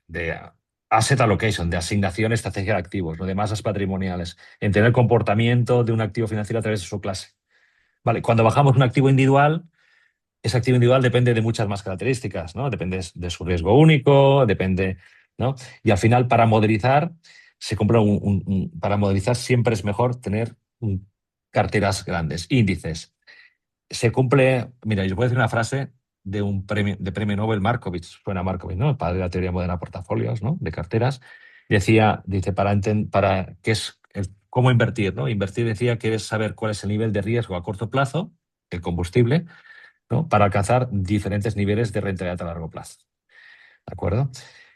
asset allocation, de asignación estrategia de activos, ¿no? De masas patrimoniales, entender el comportamiento de un activo financiero a través de su clase. Vale, cuando bajamos un activo individual, ese activo individual depende de muchas más características, ¿no? Depende de su riesgo único, depende, ¿no? Y al final, para modelizar, para modelizar siempre es mejor tener carteras grandes, índices. Se cumple, mira, yo puedo decir una frase de premio Nobel Markovits, suena Markovits, ¿no? El padre de la teoría moderna de portafolios, ¿no? De carteras. Dice, para qué es cómo invertir, ¿no? Invertir decía que es saber cuál es el nivel de riesgo a corto plazo, el combustible, ¿no? Para alcanzar diferentes niveles de rentabilidad a largo plazo. ¿De acuerdo?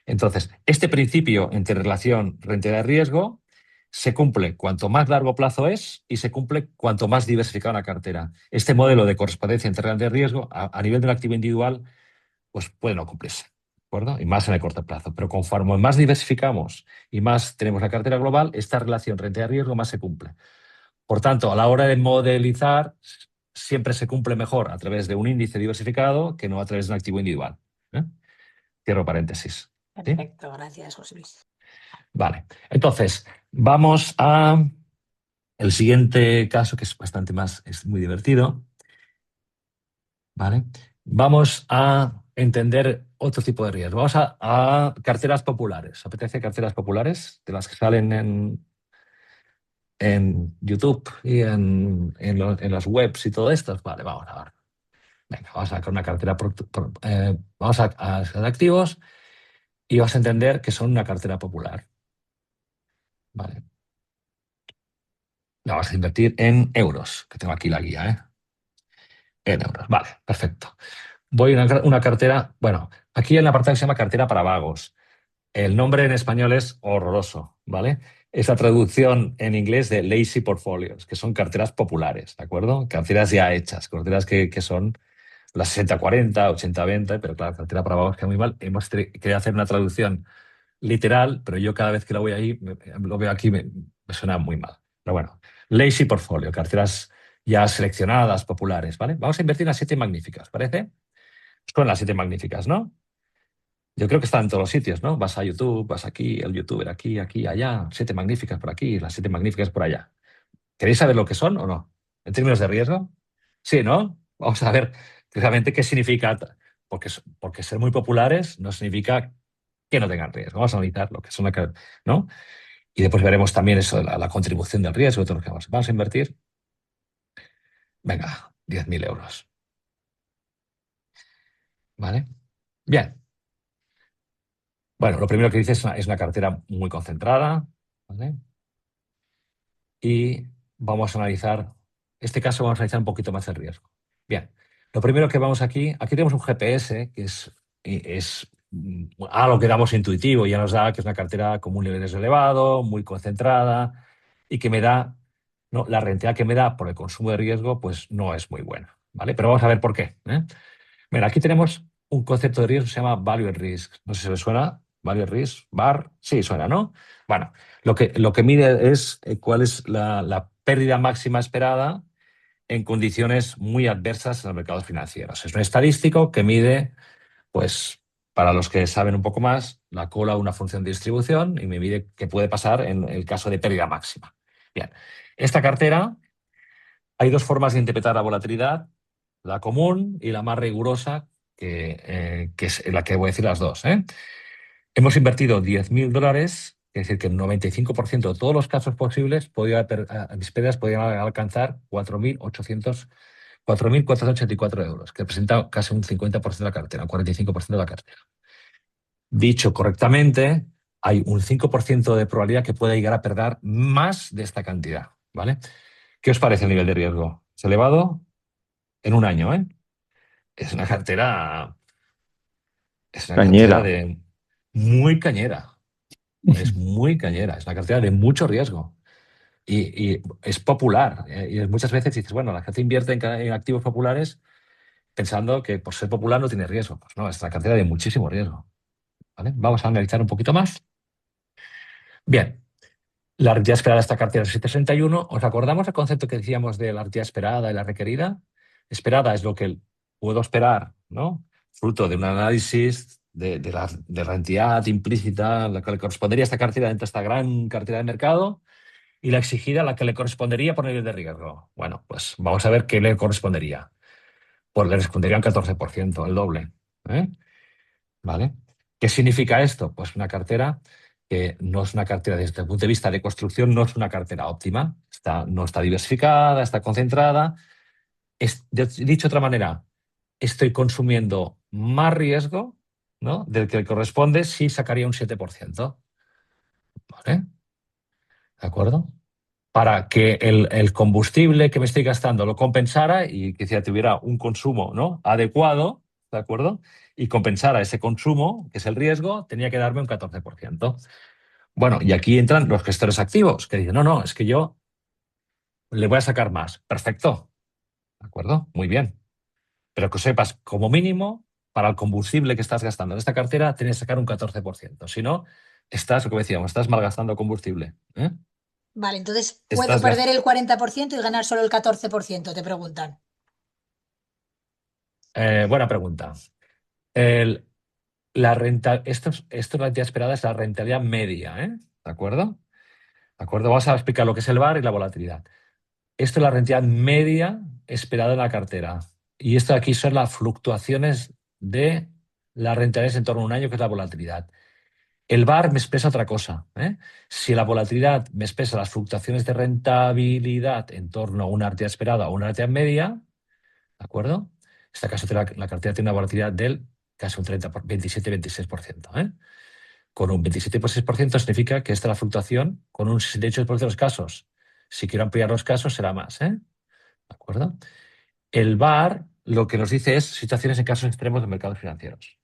Entonces, este principio entre relación rentabilidad-riesgo se cumple cuanto más largo plazo es y se cumple cuanto más diversificada una cartera. Este modelo de correspondencia entre rentabilidad-riesgo a nivel de un activo individual pues puede no cumplirse. ¿De acuerdo? Y más en el corto plazo. Pero conforme más diversificamos y más tenemos la cartera global, esta relación rentabilidad-riesgo más se cumple. Por tanto, a la hora de modelizar, siempre se cumple mejor a través de un índice diversificado que no a través de un activo individual. Cierro paréntesis. ¿Sí? Perfecto, gracias, José Luis. Vale. Entonces, vamos a el siguiente caso, que es bastante más, es muy divertido. ¿Vale? Vamos a entender otro tipo de riesgo. Vamos a carteras populares. ¿Apetece carteras populares? De las que salen en YouTube y en las webs y todo esto. Vale, vamos a ver. Venga, vamos a sacar una cartera, vamos a hacer activos y vas a entender que son una cartera popular. Vale. La vas a invertir en euros, que tengo aquí la guía, ¿eh? En euros. Vale, perfecto. Voy a una cartera, bueno, aquí en la apartado que se llama cartera para vagos. El nombre en español es horroroso, ¿vale? Es la traducción en inglés de lazy portfolios, que son carteras populares, ¿de acuerdo? Carteras ya hechas, carteras que son las 60-40, 80-20, pero claro, cartera para vagos queda muy mal. Hemos querido hacer una traducción literal, pero yo cada vez que lo voy ahí, lo veo aquí, me suena muy mal. Pero bueno, lazy portfolio, carteras ya seleccionadas, populares, ¿vale? Vamos a invertir en las 7 magníficas, ¿parece? Son las 7 magníficas, ¿no? Yo creo que están en todos los sitios, ¿no? Vas a YouTube, vas aquí, el youtuber aquí, aquí, allá, 7 magníficas por aquí, las 7 magníficas por allá. ¿Queréis saber lo que son o no? En términos de riesgo. Sí, ¿no? Vamos a ver realmente qué significa, porque ser muy populares no significa que no tengan riesgo. Vamos a analizar lo que son, ¿no? Y después veremos también eso de la contribución del riesgo y todo lo que vamos. Vamos a invertir, venga, 10.000 euros. ¿Vale? Bien. Bueno, lo primero que dice es una cartera muy concentrada, ¿vale? Y vamos a analizar, este caso vamos a analizar un poquito más el riesgo. Bien, lo primero que vamos aquí tenemos un GPS que es algo que damos intuitivo y ya nos da que es una cartera con un nivel de riesgo elevado, muy concentrada y que me da, ¿no? La rentabilidad que me da por el consumo de riesgo pues no es muy buena, ¿vale? Pero vamos a ver por qué, ¿eh? Mira, aquí tenemos un concepto de riesgo que se llama Value at Risk. No sé si les suena. Value at Risk, VAR. Sí, suena, ¿no? Bueno, lo que mide es cuál es la pérdida máxima esperada en condiciones muy adversas en los mercados financieros. Es un estadístico que mide, pues, para los que saben un poco más, la cola de una función de distribución y me mide qué puede pasar en el caso de pérdida máxima. Bien, esta cartera, hay 2 formas de interpretar la volatilidad, la común y la más rigurosa, que es la que voy a decir las dos, ¿eh? Hemos invertido 10.000 dólares, es decir, que el 95% de todos los casos posibles, mis pérdidas podían alcanzar 4.484 euros, que representa casi un 50% de la cartera, un 45% de la cartera. Dicho correctamente, hay un 5% de probabilidad que pueda llegar a perder más de esta cantidad, ¿vale? ¿Qué os parece el nivel de riesgo? elevado en un año, ¿eh? Es una cartera, es una cartera Cañera. de muy cañera. Es muy cañera, es una cartera de mucho riesgo. Y es popular. Y muchas veces dices, bueno, la gente invierte en activos populares pensando que por ser popular no tiene riesgo. Pues no, es una cartera de muchísimo riesgo. ¿Vale? Vamos a analizar un poquito más. Bien, la rentabilidad esperada de esta cartera es 7,61. ¿Os acordamos el concepto que decíamos de la rentabilidad esperada y la requerida? Esperada es lo que puedo esperar, ¿no? Fruto de un análisis de la entidad implícita a la que le correspondería esta cartera dentro de esta gran cartera de mercado, y la exigida a la que le correspondería por nivel de riesgo. Bueno, pues vamos a ver qué le correspondería. Pues le correspondería un 14%, el doble. ¿Eh? ¿Vale? ¿Qué significa esto? Pues una cartera que no es una cartera desde el punto de vista de construcción, no es una cartera óptima. No está diversificada, está concentrada. Dicho de otra manera, estoy consumiendo más riesgo, ¿no?, del que corresponde si sacaría un 7%. ¿Vale? ¿De acuerdo? Para que el combustible que me estoy gastando lo compensara y que si tuviera un consumo, ¿no?, adecuado, ¿de acuerdo? Y compensara ese consumo, que es el riesgo, tenía que darme un 14%. Bueno, y aquí entran los gestores activos, que dicen, no, no, es que yo le voy a sacar más. Perfecto, ¿de acuerdo? Muy bien. Pero que sepas, como mínimo, para el combustible que estás gastando en esta cartera, tienes que sacar un 14%. Si no, como decíamos, estás malgastando combustible. ¿Eh? Vale, entonces puedo Estás perder el 40% y ganar solo el 14%, te preguntan. Buena pregunta. Esto la entidad esperada es la rentabilidad media, ¿eh? ¿De acuerdo? ¿De acuerdo? Vamos a explicar lo que es el VaR y la volatilidad. Esto es la rentabilidad media esperada en la cartera. Y esto de aquí son las fluctuaciones de las rentabilidades en torno a un año, que es la volatilidad. El VaR me expresa otra cosa, ¿eh? Si la volatilidad me expresa las fluctuaciones de rentabilidad en torno a una rentabilidad esperada o una rentabilidad media, ¿de acuerdo? En este caso la cartera tiene una volatilidad del casi un 27-26%. Con un 27,6% significa que esta es la fluctuación con un 68% de los casos. Si quiero ampliar los casos, será más. ¿De acuerdo? El VaR lo que nos dice es situaciones en casos extremos de mercados financieros.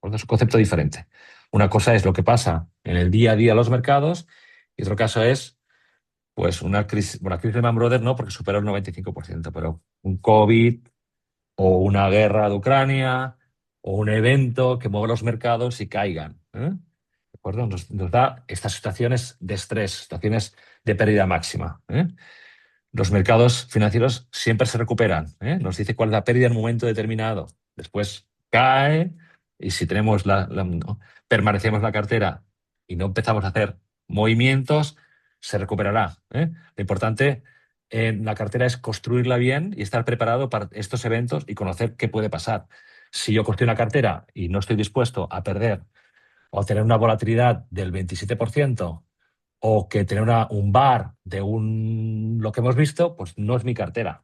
Es un concepto diferente. Una cosa es lo que pasa en el día a día de los mercados, y otro caso es pues una crisis de Lehman Brothers, no, porque superó el 95%, pero un COVID o una guerra de Ucrania o un evento que mueva los mercados y caigan. ¿De acuerdo? Nos da estas situaciones de estrés, situaciones de pérdida máxima. Los mercados financieros siempre se recuperan. Nos dice cuál es la pérdida en un momento determinado. Después cae, y si tenemos ¿no?, permanecemos la cartera y no empezamos a hacer movimientos, se recuperará. Lo importante en la cartera es construirla bien y estar preparado para estos eventos y conocer qué puede pasar. Si yo construyo una cartera y no estoy dispuesto a perder o a tener una volatilidad del 27%, o que tener un VaR de lo que hemos visto, pues no es mi cartera.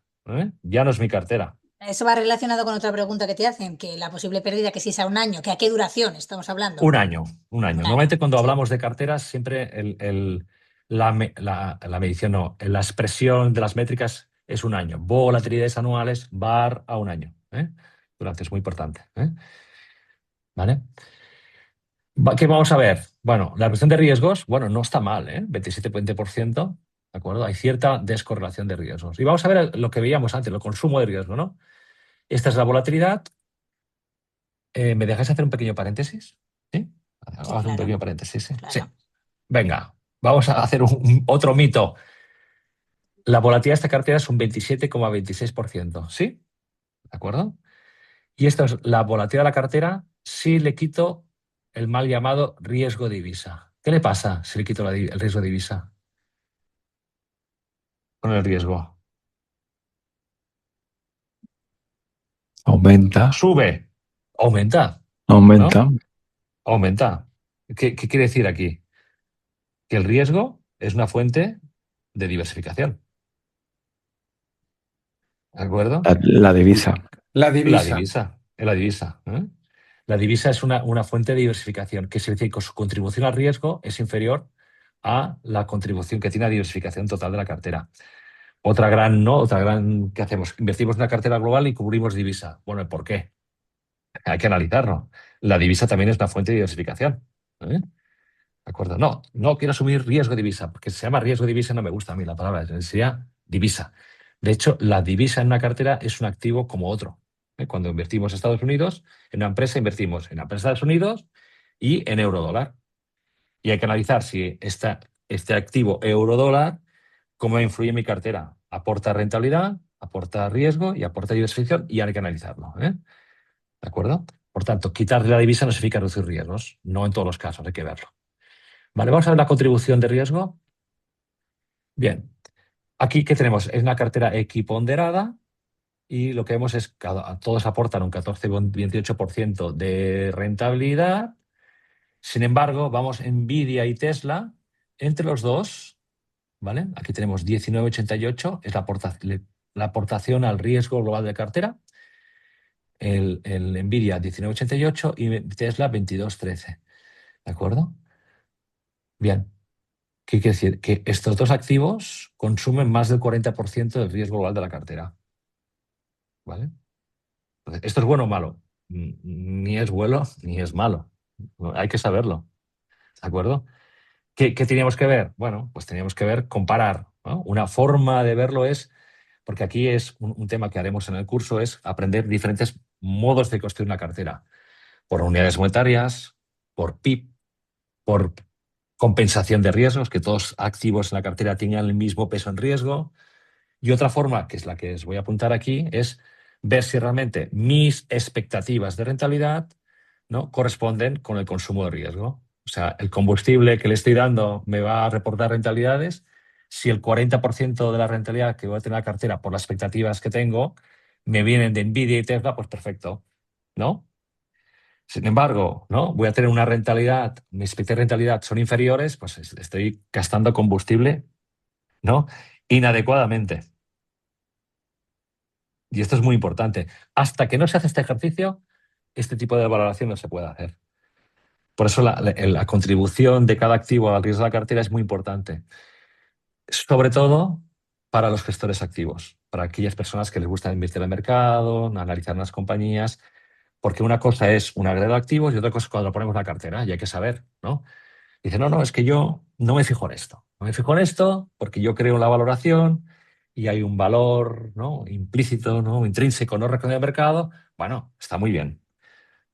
Ya no es mi cartera. Eso va relacionado con otra pregunta que te hacen, que la posible pérdida, que si es a un año, que a qué duración estamos hablando. Un año, un año. Un año, Normalmente cuando sí. hablamos de carteras, siempre la medición, no, la expresión de las métricas es un año. Volatilidades anuales, VaR a un año. Durante es muy importante. ¿Vale? ¿Qué vamos a ver? Bueno, la reducción de riesgos, bueno, no está mal, 27-20%, ¿de acuerdo? Hay cierta descorrelación de riesgos. Y vamos a ver lo que veíamos antes, el consumo de riesgo, ¿no? Esta es la volatilidad. ¿Me dejáis hacer un pequeño paréntesis? ¿Sí? Vamos Sí, a hacer un claro, pequeño paréntesis, ¿sí? Sí. claro. Venga, vamos a hacer otro mito. La volatilidad de esta cartera es un 27,26%, ¿sí? ¿De acuerdo? Y esta es la volatilidad de la cartera si le quito el mal llamado riesgo divisa. ¿Qué le pasa si le quito el riesgo divisa con el riesgo? Aumenta, Sube, aumenta, ¿no? aumenta. Aumenta. ¿Qué quiere decir aquí? Que el riesgo es una fuente de diversificación. ¿De acuerdo? La divisa. La La divisa. divisa, es la divisa. La divisa es una fuente de diversificación, que significa que su contribución al riesgo es inferior a la contribución que tiene la diversificación total de la cartera. Otra gran, ¿no? Otra gran, ¿qué hacemos? Invertimos en una cartera global y cubrimos divisa. Bueno, ¿por qué? Hay que analizarlo. La divisa también es una fuente de diversificación. ¿Eh? ¿De acuerdo? No, no quiero asumir riesgo de divisa, porque se llama riesgo de divisa, no me gusta a mí la palabra, sería divisa. De hecho, la divisa en una cartera es un activo como otro. Cuando invertimos en Estados Unidos, en una empresa invertimos en la empresa de Estados Unidos y en euro-dólar. Y hay que analizar si este activo euro-dólar, cómo influye en mi cartera. ¿Aporta rentabilidad, aporta riesgo y aporta diversificación? Y hay que analizarlo. ¿De acuerdo? Por tanto, quitarle la divisa no significa reducir riesgos. No en todos los casos, hay que verlo. Vale, vamos a ver la contribución de riesgo. Bien, aquí ¿qué tenemos? Es una cartera equiponderada y lo que vemos es que todos aportan un 14-28% de rentabilidad. Sin embargo, vamos Nvidia y Tesla, entre los dos, ¿vale? Aquí tenemos 19,88, es la aportación al riesgo global de cartera. El Nvidia 19,88 y Tesla 22,13. ¿De acuerdo? Bien. ¿Qué quiere decir? Que estos dos activos consumen más del 40% del riesgo global de la cartera. ¿Vale? Entonces, ¿esto es bueno o malo? Ni es bueno ni es malo. Hay que saberlo. ¿De acuerdo? ¿Qué teníamos que ver? Bueno, pues teníamos que ver, comparar, ¿no? Una forma de verlo es, porque aquí es un tema que haremos en el curso, es aprender diferentes modos de construir una cartera. Por unidades monetarias, por PIB, por compensación de riesgos, que todos activos en la cartera tengan el mismo peso en riesgo. Y otra forma, que es la que os voy a apuntar aquí, es ver si realmente mis expectativas de rentabilidad, ¿no?, corresponden con el consumo de riesgo. O sea, el combustible que le estoy dando me va a reportar rentabilidades. Si el 40% de la rentabilidad que voy a tener en la cartera por las expectativas que tengo me vienen de Nvidia y Tesla, pues perfecto, ¿no? Sin embargo, ¿no?, voy a tener una rentabilidad, mis expectativas de rentabilidad son inferiores, pues estoy gastando combustible, ¿no?, inadecuadamente. Y esto es muy importante. Hasta que no se hace este ejercicio, este tipo de valoración no se puede hacer. Por eso la contribución de cada activo al riesgo de la cartera es muy importante. Sobre todo para los gestores activos, para aquellas personas que les gusta invertir en el mercado, analizar unas compañías, porque una cosa es un agregado de activos y otra cosa es cuando lo ponemos en la cartera y hay que saber, ¿no? Dice, no, es que yo no me fijo en esto. No me fijo en esto porque yo creo en la valoración y hay un valor, ¿no?, implícito, ¿no?, intrínseco, no reconocido en el mercado. Bueno, está muy bien.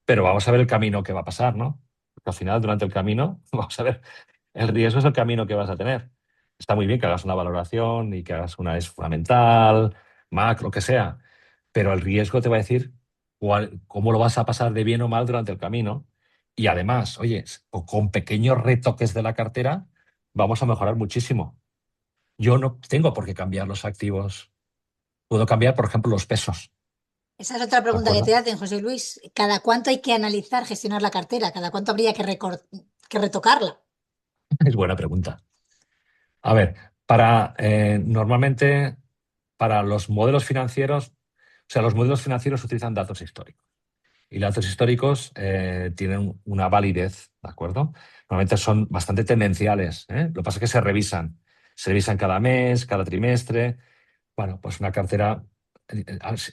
Pero vamos a ver el camino que va a pasar, ¿no? Porque al final, durante el camino, vamos a ver, el riesgo es el camino que vas a tener. Está muy bien que hagas una valoración y que hagas una es fundamental, macro, lo que sea, pero el riesgo te va a decir cómo lo vas a pasar de bien o mal durante el camino. Y además, oye, con pequeños retoques de la cartera, vamos a mejorar muchísimo. Yo no tengo por qué cambiar los activos. Puedo cambiar, por ejemplo, los pesos. Esa es otra ¿De pregunta que te acuerdo? hacen, José Luis. ¿Cada cuánto hay que analizar, gestionar la cartera? ¿Cada cuánto habría que retocarla? Es buena pregunta. A ver, normalmente para los modelos financieros, o sea, los modelos financieros utilizan datos históricos. Y los datos históricos tienen una validez, ¿de acuerdo? Normalmente son bastante tendenciales, ¿eh? Lo que pasa es que se revisan. Se revisan cada mes, cada trimestre. Bueno, pues una cartera,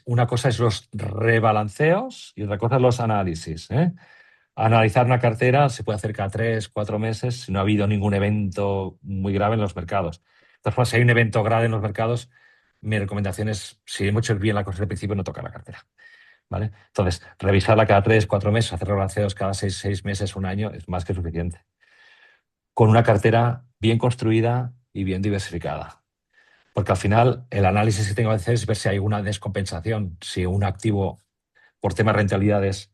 una cosa es los rebalanceos y otra cosa es los análisis, ¿eh? Analizar una cartera se puede hacer cada 3, 4 meses si no ha habido ningún evento muy grave en los mercados. De todas formas, si hay un evento grave en los mercados, mi recomendación es, si hemos hecho bien la cosa al principio, no tocar la cartera. ¿Vale? Entonces, revisarla cada 3, 4 meses, hacer rebalanceos cada 6 meses, un año, es más que suficiente. Con una cartera bien construida y bien diversificada. Porque al final, el análisis que tengo que hacer es ver si hay una descompensación, si un activo, por temas de rentabilidades,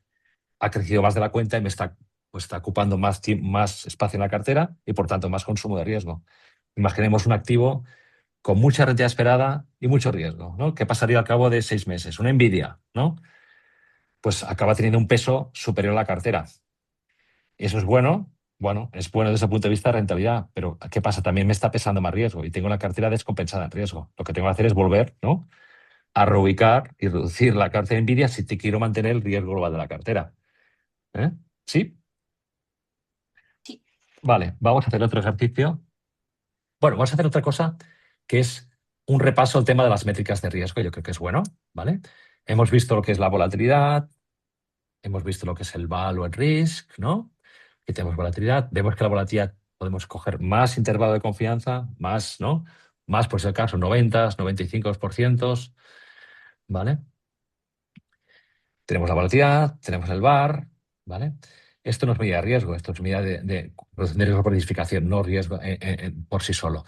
ha crecido más de la cuenta y pues está ocupando más espacio en la cartera y, por tanto, más consumo de riesgo. Imaginemos un activo con mucha rentabilidad esperada y mucho riesgo, ¿no? ¿Qué pasaría al cabo de 6 meses? Una Nvidia, ¿no? Pues acaba teniendo un peso superior a la cartera. Y eso es bueno, es bueno desde el punto de vista de rentabilidad, pero ¿qué pasa? También me está pesando más riesgo y tengo la cartera descompensada en riesgo. Lo que tengo que hacer es volver, ¿no?, a reubicar y reducir la cartera de Nvidia si te quiero mantener el riesgo global de la cartera. ¿Eh? ¿Sí? Sí. Vale, vamos a hacer otro ejercicio. Bueno, vamos a hacer otra cosa que es un repaso al tema de las métricas de riesgo, yo creo que es bueno, ¿vale? Hemos visto lo que es la volatilidad, hemos visto lo que es el VAL o el risk, ¿no? Aquí tenemos volatilidad, vemos que la volatilidad podemos coger más intervalo de confianza, más, ¿no? Más, por si el caso, 90, 95%, ¿vale? Tenemos la volatilidad, tenemos el VAR, ¿vale? Esto no es medida de riesgo, esto es medida de riesgo por diversificación, no riesgo por sí solo.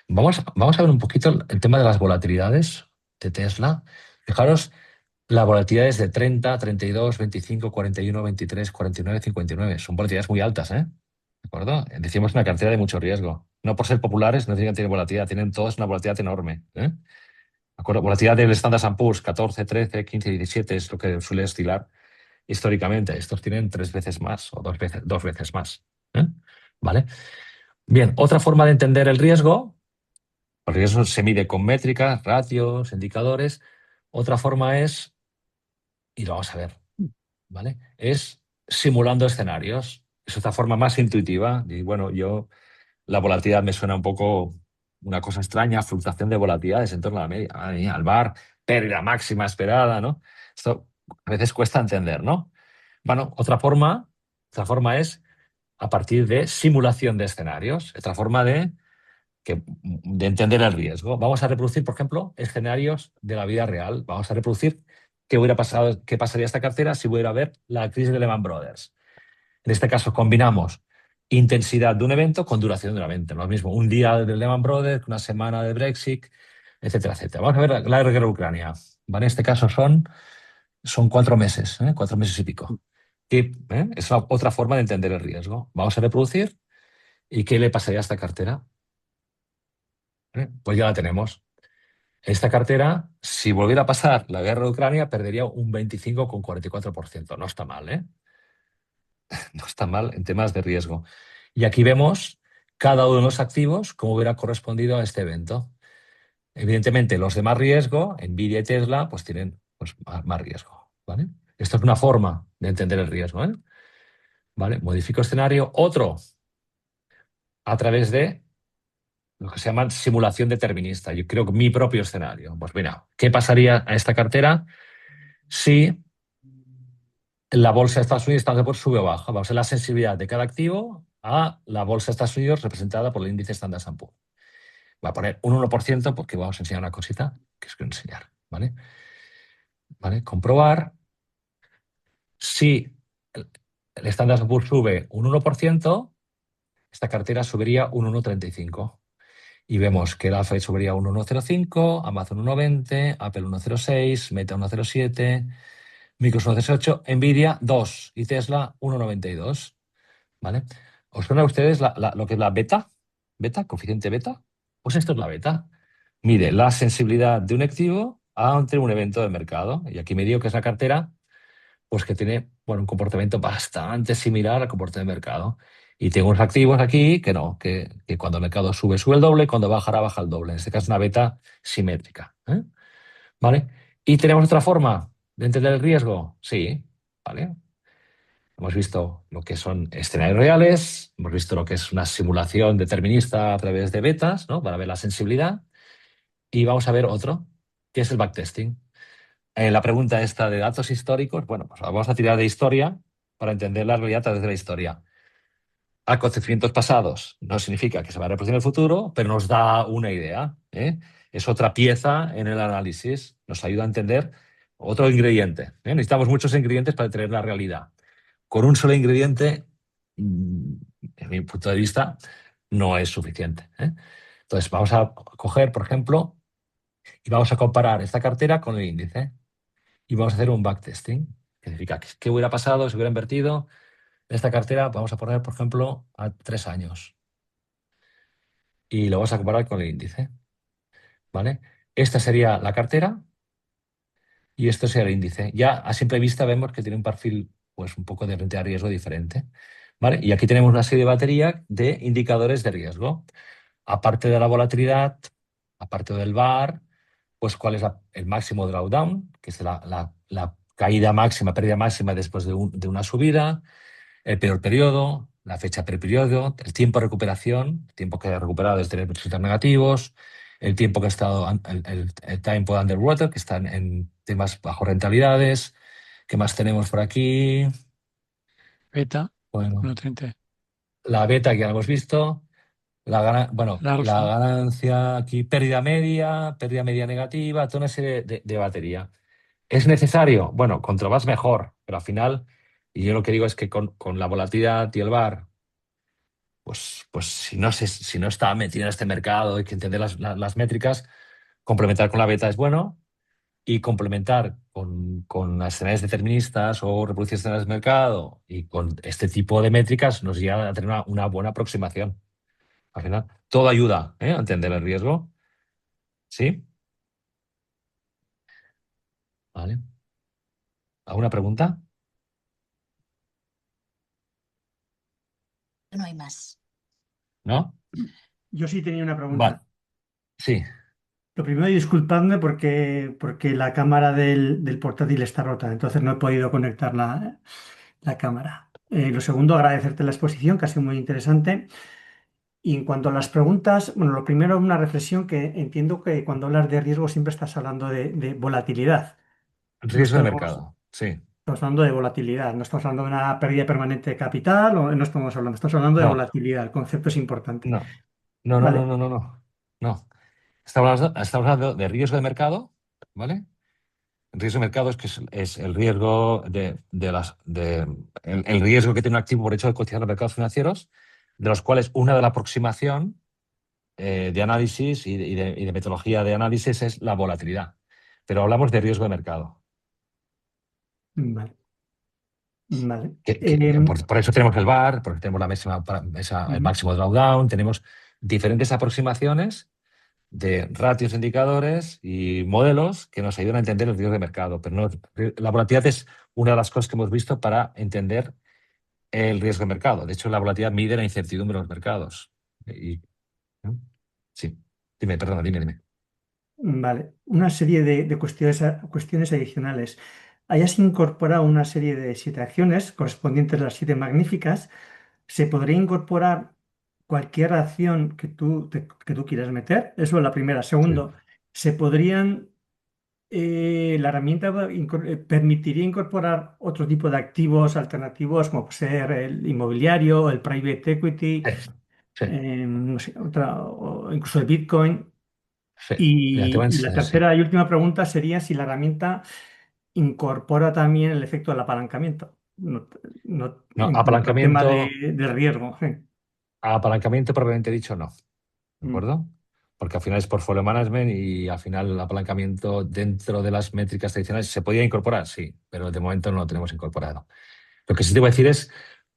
Vamos a ver un poquito el tema de las volatilidades de Tesla. Fijaros, la volatilidad es de 30, 32, 25, 41, 23, 49, 59. Son volatilidades muy altas, ¿eh? ¿De acuerdo? Decimos una cartera de mucho riesgo. No por ser populares, no tienen volatilidad, tienen todas una volatilidad enorme, ¿eh? ¿De acuerdo? Volatilidad del Standard & Poor's 14, 13, 15, 17 es lo que suele oscilar históricamente. Estos tienen 3 veces más o dos veces más, ¿eh? ¿Vale? Bien, otra forma de entender el riesgo, porque eso se mide con métricas, ratios, indicadores. Otra forma es, y lo vamos a ver, ¿vale? Es simulando escenarios. Es otra forma más intuitiva. Y bueno, la volatilidad me suena un poco una cosa extraña, fluctuación de volatilidades en torno a la media. Madre mía, al bar, pérdida máxima esperada, ¿no? Esto a veces cuesta entender, ¿no? Bueno, otra forma es a partir de simulación de escenarios. Otra forma de entender el riesgo. Vamos a reproducir, por ejemplo, escenarios de la vida real. Vamos a reproducir qué pasaría esta cartera si hubiera a ver la crisis de Lehman Brothers. En este caso, combinamos intensidad de un evento con duración de un evento. Lo mismo, un día de Lehman Brothers, una semana de Brexit, etcétera, etcétera. Vamos a ver la guerra de Ucrania. ¿Vale? En este caso son 4 meses, 4 meses y pico. Es otra forma de entender el riesgo. Vamos a reproducir. ¿Y qué le pasaría a esta cartera? Pues ya la tenemos. Esta cartera, si volviera a pasar la guerra de Ucrania, perdería un 25,44%. No está mal, ¿eh? No está mal en temas de riesgo. Y aquí vemos cada uno de los activos cómo hubiera correspondido a este evento. Evidentemente, los de más riesgo, Nvidia y Tesla, pues tienen pues, más riesgo, ¿vale? Esto es una forma de entender el riesgo, ¿eh? ¿Vale? Modifico escenario. Otro, a través de lo que se llama simulación determinista. Yo creo que mi propio escenario. Pues mira, ¿qué pasaría a esta cartera si la bolsa de Estados Unidos sube o baja? Vamos a ver la sensibilidad de cada activo a la bolsa de Estados Unidos representada por el índice Standard & Poor's. Voy a poner un 1% porque vamos a enseñar una cosita que os quiero enseñar, ¿vale? ¿Vale? Comprobar si el Standard & Poor's sube un 1%, esta cartera subiría un 1,35%. Y vemos que el Alphabet subiría un 1,05, Amazon 1,20, Apple 1,06, Meta 1,07, Microsoft 1,08, Nvidia 2 y Tesla 1,92. ¿Vale? ¿Os suena a ustedes lo que es la beta? ¿Beta? ¿Coeficiente beta? Pues esto es la beta. Mide la sensibilidad de un activo ante un evento de mercado. Y aquí me digo que es la cartera pues que tiene un comportamiento bastante similar al comportamiento de mercado. Y tengo unos activos aquí que no, que cuando el mercado sube, sube el doble, cuando baja el doble. En este caso es una beta simétrica, ¿eh? ¿Vale? ¿Y tenemos otra forma de entender el riesgo? Sí, ¿vale? Hemos visto lo que son escenarios reales, hemos visto lo que es una simulación determinista a través de betas, ¿no? Para ver la sensibilidad. Y vamos a ver otro, que es el backtesting. La pregunta esta de datos históricos, bueno, pues vamos a tirar de historia para entender la realidad a través de la historia. Acontecimientos pasados no significa que se va a reproducir en el futuro, pero nos da una idea, ¿eh? Es otra pieza en el análisis, nos ayuda a entender otro ingrediente, ¿eh? Necesitamos muchos ingredientes para entender la realidad. Con un solo ingrediente, en mi punto de vista, no es suficiente, ¿eh? Entonces, vamos a coger, por ejemplo, y vamos a comparar esta cartera con el índice. Y vamos a hacer un backtesting. Que significa qué hubiera pasado si hubiera invertido en esta cartera. Vamos a poner, por ejemplo, a 3 años. Y lo vamos a comparar con el índice. ¿Vale? Esta sería la cartera y esto sería el índice. Ya a simple vista vemos que tiene un perfil pues un poco de rentabilidad de riesgo diferente. ¿Vale? Y aquí tenemos una serie de batería de indicadores de riesgo. Aparte de la volatilidad, aparte del VAR, pues cuál es el máximo drawdown, que es la caída máxima, pérdida máxima después de una subida, el peor periodo, la fecha per periodo, el tiempo de recuperación, el tiempo que ha recuperado es tener resultados negativos, el tiempo que ha estado, el time por underwater, que están en temas bajo rentabilidades. ¿Qué más tenemos por aquí? Beta, Bueno, 1.30. la beta que ya la hemos visto. Bueno, El la alfa. ganancia aquí, pérdida media negativa, toda una serie de batería. ¿Es necesario? Bueno, contra más mejor, pero al final, y yo lo que digo es que con la volatilidad y el VAR, pues si no está metido en este mercado, hay que entender las métricas, complementar con la beta es bueno y complementar con escenarios deterministas o reproducciones del mercado y con este tipo de métricas nos lleva a tener una buena aproximación. Al final, todo ayuda, a entender el riesgo. ¿Sí? Vale. ¿Alguna pregunta? No hay más. ¿No? Yo sí tenía una Vale. pregunta. Sí. Lo primero, disculpadme porque la cámara del portátil está rota, entonces no he podido conectar la cámara. Lo segundo, agradecerte la exposición, que ha sido muy interesante. Y en cuanto a las preguntas, bueno, lo primero, una reflexión que entiendo que cuando hablas de riesgo siempre estás hablando de volatilidad. No Riesgo de estamos, mercado. Sí. estamos hablando de volatilidad, no estamos hablando de una pérdida permanente de capital, o no estamos hablando de No, volatilidad. El concepto es importante. no. No, no, no, Vale. no, no, no. No. Estamos hablando de riesgo de mercado, ¿vale? El riesgo de mercado es el riesgo el riesgo que tiene un activo por hecho de cotizar en los mercados financieros, de los cuales una de la aproximación de análisis y de metodología de análisis es la volatilidad. Pero hablamos de riesgo de mercado. Vale. Vale. Por eso tenemos el VAR, porque tenemos el Ujú. máximo drawdown, tenemos diferentes aproximaciones de ratios, indicadores y modelos que nos ayudan a entender el riesgo de mercado. Pero la volatilidad es una de las cosas que hemos visto para entender el riesgo de mercado. De hecho, la volatilidad mide la incertidumbre de los mercados. ¿No? Sí, dime, perdona, dime. Vale, una serie de cuestiones adicionales. Hayas incorporado una serie de 7 acciones correspondientes a las 7 magníficas. ¿Se podría incorporar cualquier acción que tú quieras meter? Eso es la primera. Sí. Segundo, ¿se podrían, la herramienta permitiría incorporar otro tipo de activos alternativos, como puede ser el inmobiliario, el private equity, Sí, no sé, o incluso el Bitcoin? sí. Mira, Y la sí. tercera y última pregunta sería si la herramienta incorpora también el efecto del apalancamiento, No, en cuanto al tema de riesgo. Sí. apalancamiento propiamente dicho, no. ¿De Mm. acuerdo? Porque al final es portfolio management y al final el apalancamiento dentro de las métricas tradicionales se podía incorporar, sí, pero de momento no lo tenemos incorporado. Lo que sí te voy a decir es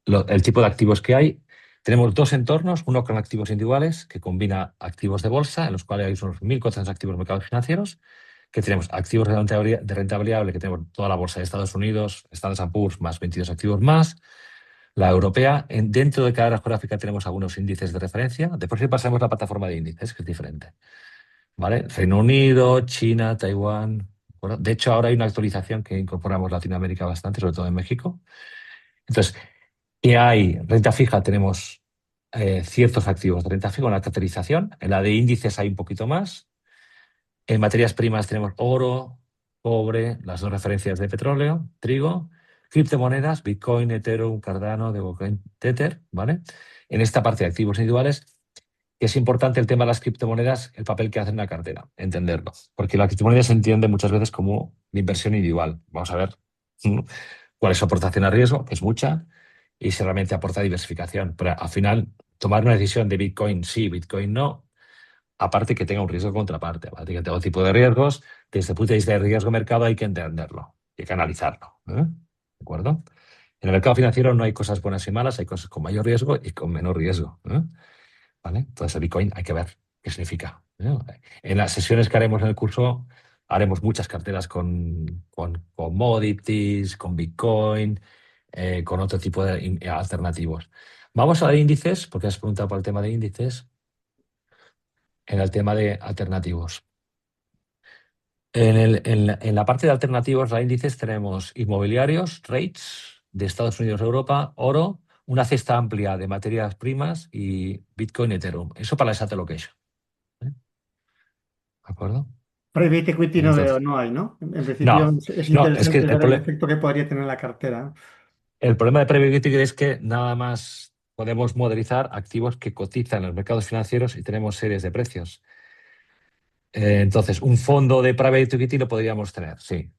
el tipo de activos que hay. Tenemos dos entornos, uno con activos individuales, que combina activos de bolsa, en los cuales hay unos 1.400 activos en mercados financieros, que tenemos activos de renta variable, que tenemos toda la bolsa de Estados Unidos, Standard & Poor's, más 22 activos más, la europea. Dentro de cada área geográfica tenemos algunos índices de referencia. Después sí pasamos la plataforma de índices, que es diferente. ¿Vale? Reino Unido, China, Taiwán. Bueno, de hecho, ahora hay una actualización que incorporamos Latinoamérica bastante, sobre todo en México. Entonces, ¿qué hay? Renta fija, tenemos ciertos activos de renta fija, una caracterización. En la de índices hay un poquito más. En materias primas tenemos oro, cobre, las dos referencias de petróleo, trigo, criptomonedas, Bitcoin, Ethereum, Cardano, Dogecoin, Tether, ¿vale? En esta parte de activos individuales, que es importante el tema de las criptomonedas, el papel que hacen en la cartera, entenderlo. Porque la criptomoneda se entiende muchas veces como de inversión individual. Vamos a ver cuál es su aportación a riesgo, que es mucha, y si realmente aporta diversificación. Pero al final, tomar una decisión de Bitcoin sí, Bitcoin no, aparte que tenga un riesgo contraparte, ¿vale? Que tenga un tipo de riesgos, desde el punto de vista de riesgo de mercado hay que entenderlo, hay que analizarlo. ¿De acuerdo? En el mercado financiero no hay cosas buenas y malas, hay cosas con mayor riesgo y con menor riesgo. ¿Vale? Entonces el Bitcoin hay que ver qué significa. En las sesiones que haremos en el curso haremos muchas carteras con commodities, con Bitcoin, con otro tipo de alternativos. Vamos a ver índices, porque has preguntado por el tema de índices, en el tema de alternativos. En la parte de alternativos, de índices, tenemos inmobiliarios, rates de Estados Unidos, Europa, oro, una cesta amplia de materias primas y Bitcoin, Ethereum. Eso para la asset allocation. acuerdo? Private equity no veo, Entonces, no hay, ¿no? En principio no, es no, es que interesante ver el efecto que podría tener la cartera. el problema de private equity es que nada más podemos modelizar activos que cotizan en los mercados financieros y tenemos series de precios. Entonces, un fondo de private equity lo podríamos tener, sí.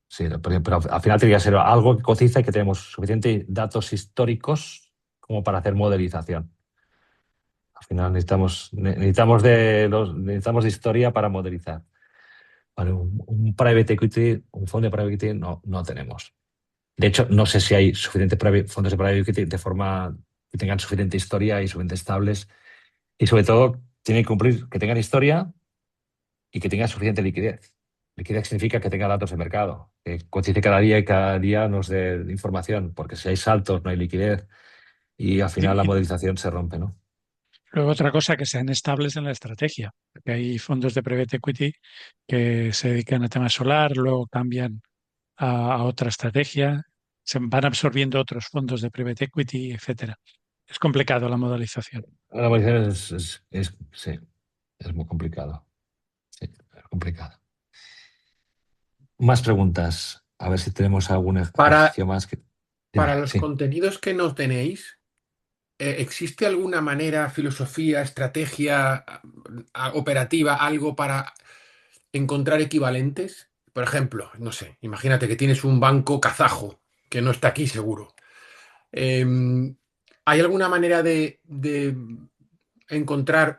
Sí, pero al final tendría que ser algo que cotiza y que tenemos suficientes datos históricos como para hacer modelización. Al final necesitamos de historia para modelizar. Vale, un private equity, un fondo de private equity no tenemos. De hecho, no sé si hay suficientes fondos de private equity de forma que tengan suficiente historia y suficiente estables. Y sobre todo, tienen que cumplir que tengan historia y que tengan suficiente liquidez. Liquidez significa que tenga datos de mercado, que cotice cada día y cada día nos dé información, porque si hay saltos no hay liquidez y al final la Y modelización se rompe, ¿no? luego otra cosa, que sean estables en la estrategia, porque hay fondos de private equity que se dedican a temas solar, luego cambian a otra estrategia, se van absorbiendo otros fondos de private equity, etcétera. Es complicado la modelización. La modelización sí, es muy complicado. Sí, es complicado. Más preguntas. A ver si tenemos algún Para, ejercicio más. para Dime, los sí. contenidos que no tenéis, ¿existe alguna manera, filosofía, estrategia, operativa, algo para encontrar equivalentes? Por ejemplo, no sé, imagínate que tienes un banco kazajo, que no está aquí seguro. ¿Hay alguna manera de encontrar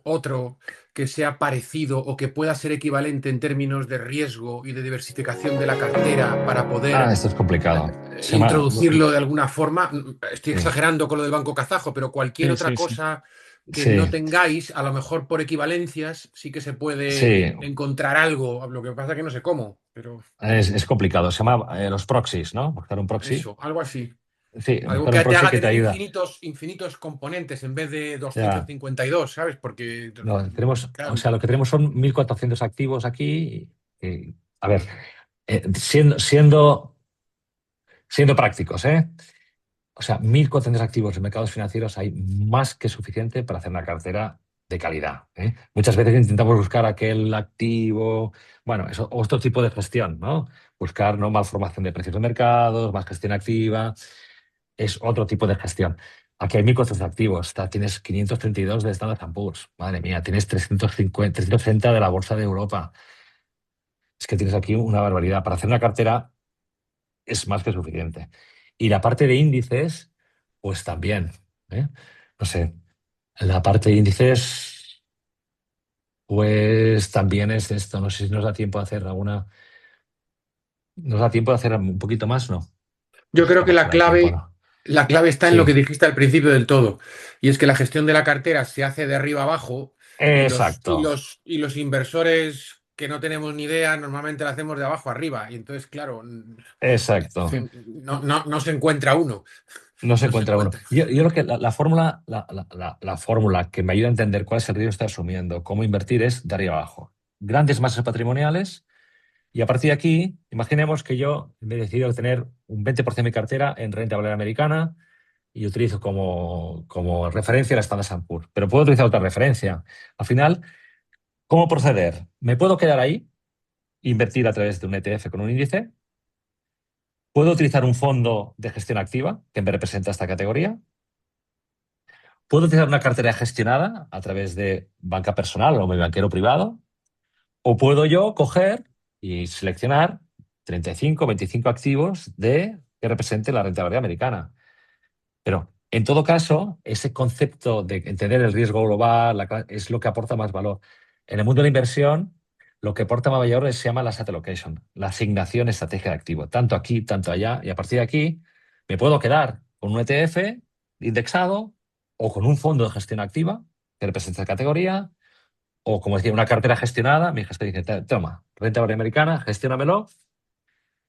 otro que sea parecido o que pueda ser equivalente en términos de riesgo y de diversificación de la cartera para poder Esto es complicado. Se llama, introducirlo de alguna forma? Estoy sí, exagerando con lo del banco kazajo, pero cualquier Sí, otra sí, sí. cosa que no sí, tengáis, a lo mejor por equivalencias, sí que se puede sí, encontrar algo. Lo que pasa es que no sé cómo, pero es complicado. Se llama los proxies, ¿no? Buscar un proxy. eso, algo así. Sí, Algo buscar un que te proxy haga que te tener ayuda. infinitos componentes en vez de Ya, 252, ¿sabes? Porque, no, o claro, sea, lo que tenemos son 1.400 activos aquí. A ver, siendo prácticos, ¿eh? O sea, 1.400 activos en mercados financieros hay más que suficiente para hacer una cartera de calidad, ¿eh? Muchas veces intentamos buscar aquel activo, bueno, eso, otro tipo de gestión, ¿no? Buscar no malformación de precios de mercados, más gestión activa, es otro tipo de gestión. Aquí hay 1.400 activos, tienes 532 de Standard & Poor's, madre mía, tienes 360 de la Bolsa de Europa. Es que tienes aquí una barbaridad. Para hacer una cartera es más que suficiente. Y la parte de índices, pues también, ¿eh? No sé, la parte de índices, pues también es esto. No sé si nos da tiempo de hacer alguna. ¿Nos da tiempo de hacer un poquito más? No. yo creo que Estamos fuera de tiempo, ¿no? la clave está en lo Sí, que dijiste al principio del todo, y es que la gestión de la cartera se hace de arriba abajo exacto, y los inversores que no tenemos ni idea normalmente la hacemos de abajo arriba, y entonces, claro, exacto. Sí. no se encuentra uno, No se no se encuentra uno. encuentra. Yo creo que la fórmula, la fórmula que me ayuda a entender cuál es el riesgo que está asumiendo, cómo invertir, es de arriba abajo. Grandes masas patrimoniales. Y a partir de aquí, imaginemos que yo me decido tener un 20% de mi cartera en renta variable americana y utilizo como referencia la Standard & Poor's. Pero puedo utilizar otra referencia. Al final, ¿cómo proceder? ¿Me puedo quedar ahí, invertir a través de un ETF con un índice? ¿Puedo utilizar un fondo de gestión activa que me representa esta categoría? ¿Puedo utilizar una cartera gestionada a través de banca personal o mi banquero privado? ¿O puedo yo coger y seleccionar 35, 25 activos que representen la rentabilidad americana? Pero en todo caso, ese concepto de entender el riesgo global es lo que aporta más valor. En el mundo de la inversión, lo que aporta más valor se llama la asset allocation, la asignación estratégica de activo, tanto aquí, tanto allá. Y a partir de aquí, me puedo quedar con un ETF indexado o con un fondo de gestión activa que representa esta categoría, o como decía, una cartera gestionada. Mi gestor dice: toma, renta variable americana, gestiónamelo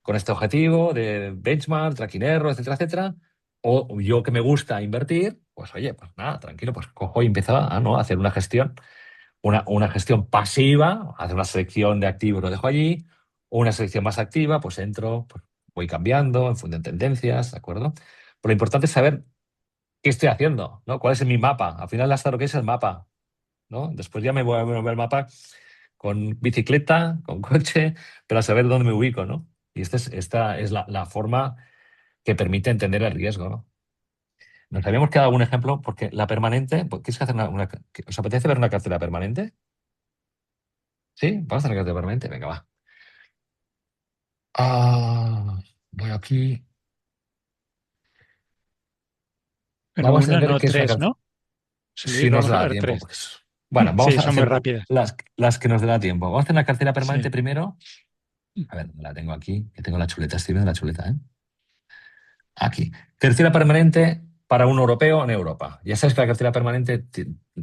con este objetivo de benchmark, tracking error, etcétera, etcétera. O yo, que me gusta invertir, pues oye, pues nada, tranquilo, pues cojo y empiezo a hacer una gestión, una gestión pasiva, hacer una selección de activos, lo dejo allí, o una selección más activa, pues entro, pues voy cambiando en función de tendencias, ¿de acuerdo? Pero lo importante es saber qué estoy haciendo, ¿no? ¿Cuál es mi mapa? Al final, hasta lo que es el mapa, ¿no? Después ya me voy a ver el mapa con bicicleta, con coche, pero a saber dónde me ubico, ¿no? Y esta es la forma que permite entender el riesgo, ¿no? Nos habíamos quedado algún ejemplo, porque la permanente, pues, ¿quieres hacer ¿os apetece ver una cartera permanente? ¿Sí? Vamos a hacer una cartera permanente, venga, va. Voy aquí. Pero Vamos a una, entender no qué es una tres, cartera. ¿no? Sí, Luis, Si nos vamos a da ver tiempo, tres. pues. Bueno, vamos Sí, a son muy hacer rápidas. las que nos dé tiempo. Vamos a hacer una cartera permanente Sí. primero. A ver, la tengo aquí, que tengo la chuleta, estoy viendo la chuleta, ¿eh? Aquí. Cartera permanente para un europeo en Europa. Ya sabes que la cartera permanente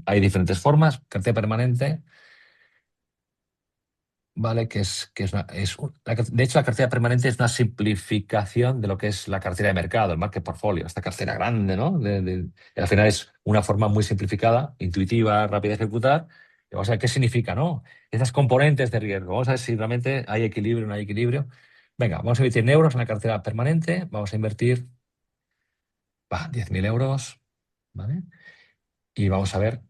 hay diferentes formas. Cartera permanente, ¿vale? De hecho, la cartera permanente es una simplificación de lo que es la cartera de mercado, el market portfolio, esta cartera grande, ¿no? Y al final es una forma muy simplificada, intuitiva, rápida de ejecutar. Y vamos a ver qué significa, ¿no? Esas componentes de riesgo. Vamos a ver si realmente hay equilibrio o no hay equilibrio. Venga, vamos a invertir en euros en la cartera permanente. Vamos a invertir 10.000 euros, ¿vale? Y vamos a ver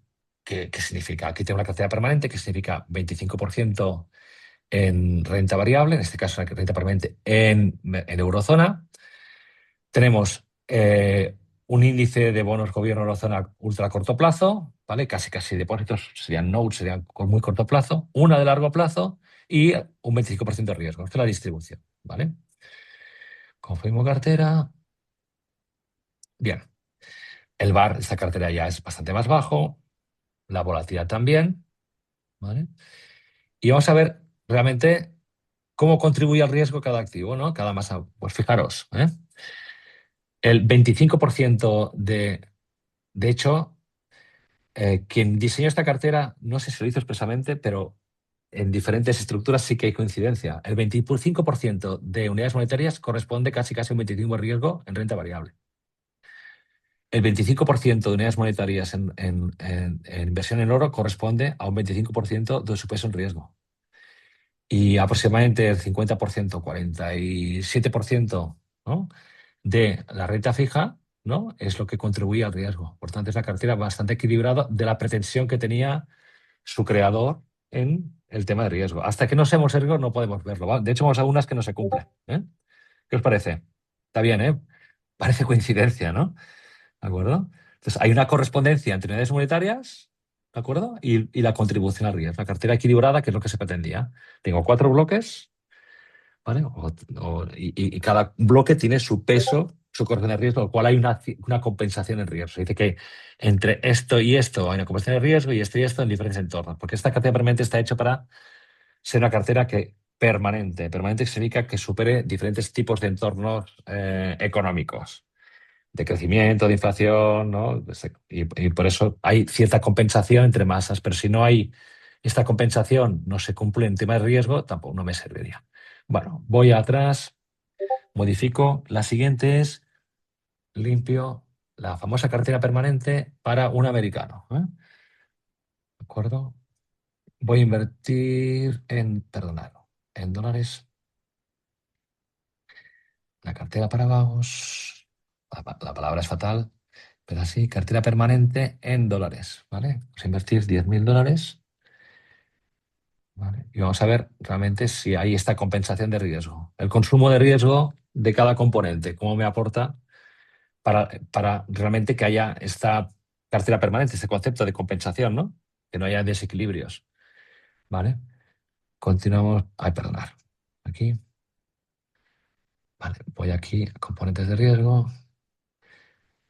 qué significa. Aquí tengo una cartera permanente que significa 25% en renta variable, en este caso la renta permanente en eurozona. Tenemos un índice de bonos gobierno eurozona ultra corto plazo, ¿vale? Casi depósitos, serían notes, serían con muy corto plazo, una de largo plazo y un 25% de riesgo. Esta es la distribución, ¿vale? Confirmo cartera. Bien. El VaR, esta cartera ya es bastante más bajo, la volatilidad también, ¿vale? Y vamos a ver realmente cómo contribuye al riesgo cada activo, ¿no? Cada masa. Pues fijaros, ¿eh? El 25% de hecho, quien diseñó esta cartera, no sé si lo hizo expresamente, pero en diferentes estructuras sí que hay coincidencia. El 25% de unidades monetarias corresponde casi a un 25% de riesgo en renta variable. El 25% de unidades monetarias en inversión en oro corresponde a un 25% de su peso en riesgo. Y aproximadamente el 50%, 47%, ¿no?, de la renta fija, ¿no?, es lo que contribuye al riesgo. Por tanto, es una cartera bastante equilibrada de la pretensión que tenía su creador en el tema de riesgo. Hasta que no seamos riesgo no podemos verlo, ¿vale? De hecho, vamos a unas que no se cumplen, ¿eh? ¿Qué os parece? Está bien, ¿eh? Parece coincidencia, ¿no? ¿De acuerdo? Entonces, hay una correspondencia entre unidades monetarias, ¿de acuerdo? Y la contribución al riesgo. La cartera equilibrada, que es lo que se pretendía. Tengo 4 bloques, ¿vale? Y cada bloque tiene su peso, su corrección de riesgo, con lo cual hay una compensación en riesgo. Se dice que entre esto y esto hay una compensación de riesgo y esto en diferentes entornos. Porque esta cartera permanente está hecha para ser una cartera permanente. Permanente significa que supere diferentes tipos de entornos económicos, de crecimiento, de inflación, ¿no? Y por eso hay cierta compensación entre masas, pero si no hay esta compensación, no se cumple en tema de riesgo, tampoco no me serviría. Bueno, voy atrás, modifico. La siguiente es limpio la famosa cartera permanente para un americano, ¿eh? ¿De acuerdo? Voy a invertir en dólares. La cartera para vagos. La palabra es fatal. Pero así, cartera permanente en dólares, ¿vale? Vamos a invertir 10.000 dólares, ¿vale? Y vamos a ver realmente si hay esta compensación de riesgo. El consumo de riesgo de cada componente, cómo me aporta para realmente que haya esta cartera permanente, este concepto de compensación, ¿no? Que no haya desequilibrios, ¿vale? Continuamos. Ay, perdonar. Aquí. Vale, voy aquí, componentes de riesgo.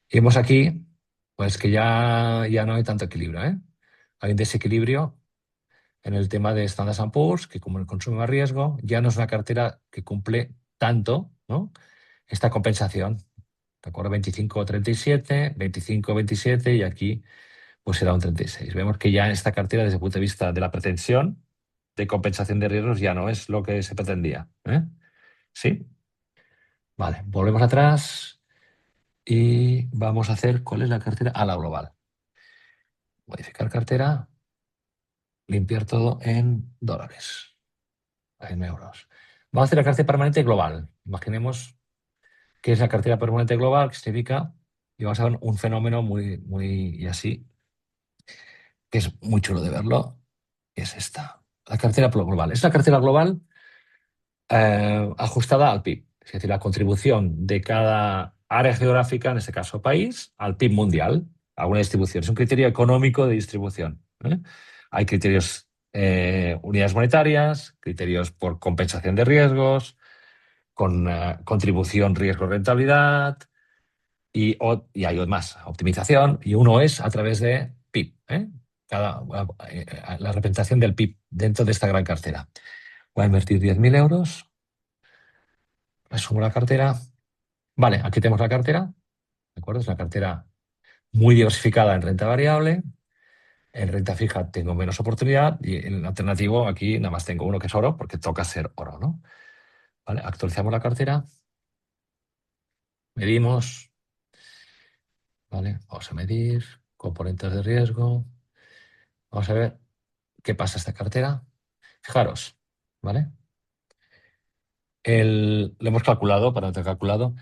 Y vemos aquí, pues que ya no hay tanto equilibrio, ¿eh? Hay un desequilibrio en el tema de Standard & Poor's, que como el consumo más riesgo, ya no es una cartera que cumple tanto, ¿no?, esta compensación. ¿De acuerdo? 25-37, 25-27 y aquí pues será un 36. Vemos que ya en esta cartera, desde el punto de vista de la pretensión de compensación de riesgos, ya no es lo que se pretendía, ¿eh? ¿Sí? Vale, volvemos atrás y vamos a hacer, ¿cuál es la cartera? A la global. Modificar cartera, limpiar todo en dólares, en euros. Vamos a hacer la cartera permanente global. Imaginemos que es la cartera permanente global, que significa, y vamos a ver un fenómeno muy, y así, que es muy chulo de verlo, que es esta. La cartera global. Es una cartera global ajustada al PIB. Es decir, la contribución de cada área geográfica, en este caso país, al PIB mundial, a una distribución. Es un criterio económico de distribución. Hay criterios, unidades monetarias, criterios por compensación de riesgos, con contribución, riesgo, rentabilidad, y hay más, optimización, y uno es a través de PIB. La representación del PIB dentro de esta gran cartera. Voy a invertir 10.000 euros. Resumo la cartera. Vale, aquí tenemos la cartera. ¿De acuerdo? Es una cartera muy diversificada en renta variable. En renta fija tengo menos oportunidad y en el alternativo aquí nada más tengo uno que es oro porque toca ser oro, ¿no? Vale, actualizamos la cartera. Medimos. Vale, vamos a medir. Componentes de riesgo. Vamos a ver qué pasa a esta cartera. Fijaros, ¿vale? Lo hemos calculado, para tener calculado,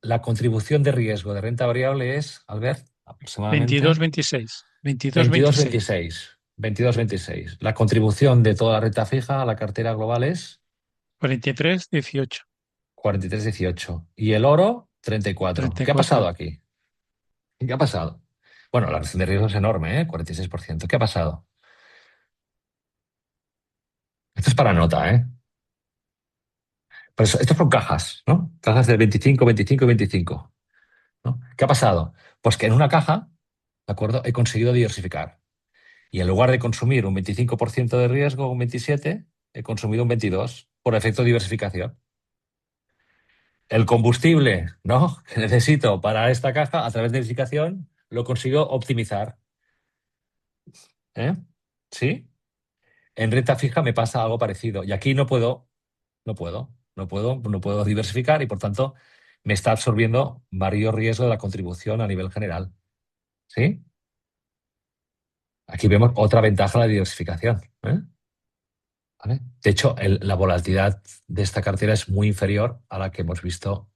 la contribución de riesgo de renta variable es, Albert, aproximadamente 22,26. 22,26. 22,26. 22,26. La contribución de toda la renta fija a la cartera global es 43,18. 43,18. Y el oro, 34. ¿Qué ha pasado 34. aquí? ¿Qué ha pasado? Bueno, la reducción de riesgo es enorme, ¿eh? 46%. ¿Qué ha pasado? Esto es para nota, ¿eh? Pues estos son cajas, ¿no? Cajas de 25, 25 y 25. ¿No? ¿Qué ha pasado? Pues que en una caja, ¿de acuerdo? He conseguido diversificar. Y en lugar de consumir un 25% de riesgo, un 27%, he consumido un 22% por efecto de diversificación. El combustible, ¿no? Que necesito para esta caja, a través de diversificación, lo consigo optimizar. ¿Eh? ¿Sí? En renta fija me pasa algo parecido. Y aquí no puedo diversificar y por tanto me está absorbiendo varios riesgos de la contribución a nivel general. ¿Sí? Aquí vemos otra ventaja de la diversificación. ¿Vale? De hecho, la volatilidad de esta cartera es muy inferior a la que hemos visto.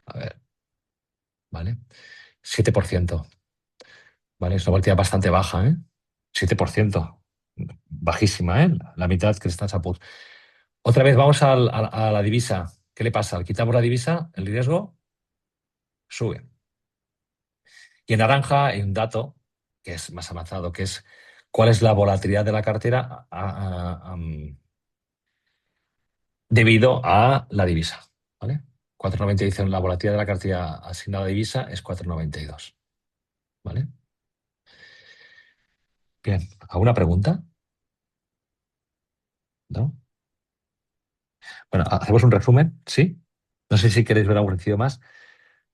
A ver, ¿vale? 7%. ¿Vale? Es una volatilidad bastante baja, ¿eh? 7%. Bajísima, ¿eh? La mitad que está Saput. Otra vez vamos a la divisa. ¿Qué le pasa? Quitamos la divisa, el riesgo sube. Y en naranja hay un dato que es más avanzado, que es cuál es la volatilidad de la cartera debido a la divisa. ¿Vale? 4,90 dicen la volatilidad de la cartera asignada a divisa es 4,92. ¿Vale? Bien, ¿alguna pregunta? ¿No? Bueno, hacemos un resumen, ¿sí? No sé si queréis ver algún ejercicio más.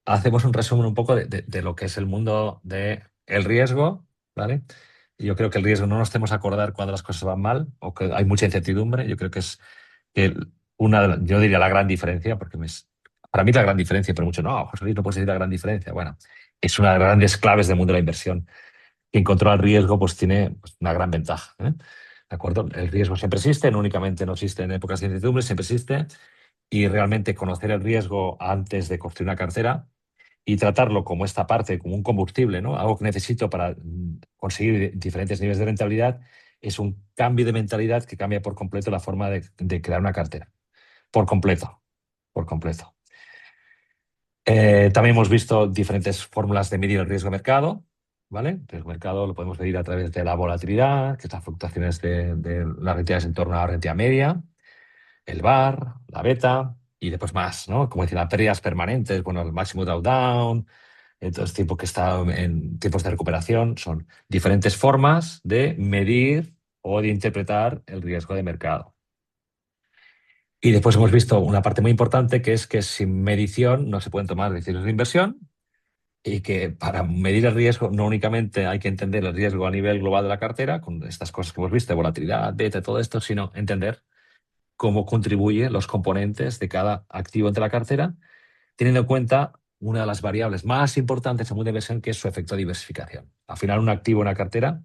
Hacemos un resumen un poco de lo que es el mundo del riesgo, ¿vale? Y yo creo que el riesgo no nos tenemos que acordar cuando las cosas van mal o que hay mucha incertidumbre. Yo creo que es que yo diría la gran diferencia, porque para mí es la gran diferencia, pero mucho, no, José Luis, no puedes decir la gran diferencia. Bueno, es una de las grandes claves del mundo de la inversión. Quien controla el riesgo pues tiene una gran ventaja, ¿eh? ¿De acuerdo? El riesgo siempre existe, no únicamente no existe en épocas de incertidumbre, siempre existe. Y realmente conocer el riesgo antes de construir una cartera y tratarlo como esta parte, como un combustible, ¿no? Algo que necesito para conseguir diferentes niveles de rentabilidad, es un cambio de mentalidad que cambia por completo la forma de crear una cartera. Por completo, por completo. También hemos visto diferentes fórmulas de medir el riesgo de mercado, ¿vale? El riesgo de mercado lo podemos medir a través de la volatilidad, que es las fluctuaciones de las rentabilidades en torno a la rentabilidad media, el VaR, la beta y después más, ¿no? Como decir, las pérdidas permanentes, bueno, el máximo drawdown, entonces tiempo que está en tiempos de recuperación, son diferentes formas de medir o de interpretar el riesgo de mercado. Y después hemos visto una parte muy importante que es que sin medición no se pueden tomar decisiones de inversión y que para medir el riesgo no únicamente hay que entender el riesgo a nivel global de la cartera, con estas cosas que hemos visto, volatilidad, beta, todo esto, sino entender cómo contribuyen los componentes de cada activo entre la cartera, teniendo en cuenta una de las variables más importantes en mundo de inversión, que es su efecto de diversificación. Al final, un activo en una cartera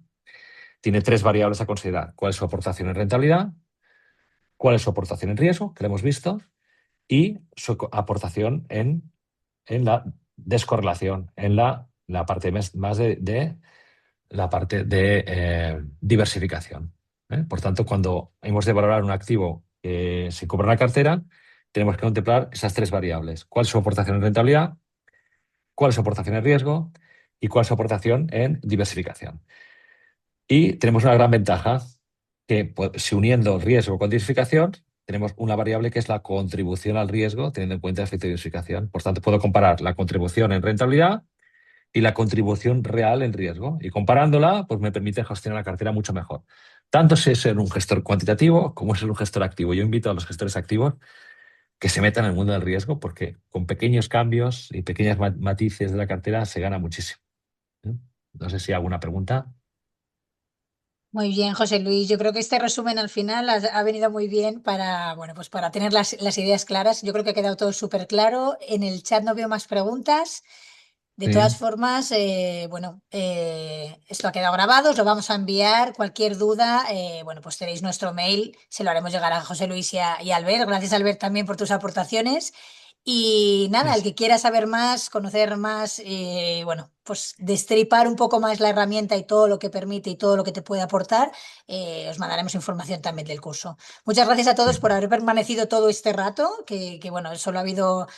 tiene tres variables a considerar. ¿Cuál es su aportación en rentabilidad? ¿Cuál es su aportación en riesgo? Que lo hemos visto. Y su aportación en la descorrelación, en la parte más de la parte de diversificación. Por tanto, cuando hemos de valorar un activo que se cobra en la cartera, tenemos que contemplar esas tres variables. ¿Cuál es su aportación en rentabilidad? ¿Cuál es su aportación en riesgo? ¿Y cuál es su aportación en diversificación? Y tenemos una gran ventaja, que pues, si uniendo riesgo con diversificación, tenemos una variable que es la contribución al riesgo, teniendo en cuenta el efecto de diversificación. Por tanto, puedo comparar la contribución en rentabilidad y la contribución real en riesgo. Y comparándola, pues me permite gestionar la cartera mucho mejor. Tanto si es ser un gestor cuantitativo como ser un gestor activo. Yo invito a los gestores activos que se metan en el mundo del riesgo, porque con pequeños cambios y pequeños matices de la cartera se gana muchísimo. No sé si hay alguna pregunta. Muy bien, José Luis. Yo creo que este resumen al final ha venido muy bien para, bueno, pues para tener las ideas claras. Yo creo que ha quedado todo súper claro. En el chat no veo más preguntas. De todas Sí. formas, bueno, esto ha quedado grabado, os lo vamos a enviar. Cualquier duda, bueno, pues tenéis nuestro mail, se lo haremos llegar a José Luis y a Albert. Gracias, Albert, también por tus aportaciones. Y nada, el que quiera saber más, conocer más, bueno, pues destripar un poco más la herramienta y todo lo que permite y todo lo que te puede aportar, os mandaremos información también del curso. Muchas gracias a todos por haber permanecido todo este rato, bueno, solo ha habido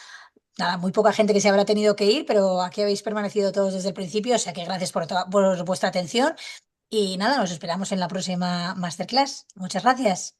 nada, muy poca gente que se habrá tenido que ir, pero aquí habéis permanecido todos desde el principio, o sea que gracias por vuestra atención y nada, nos esperamos en la próxima masterclass. Muchas gracias.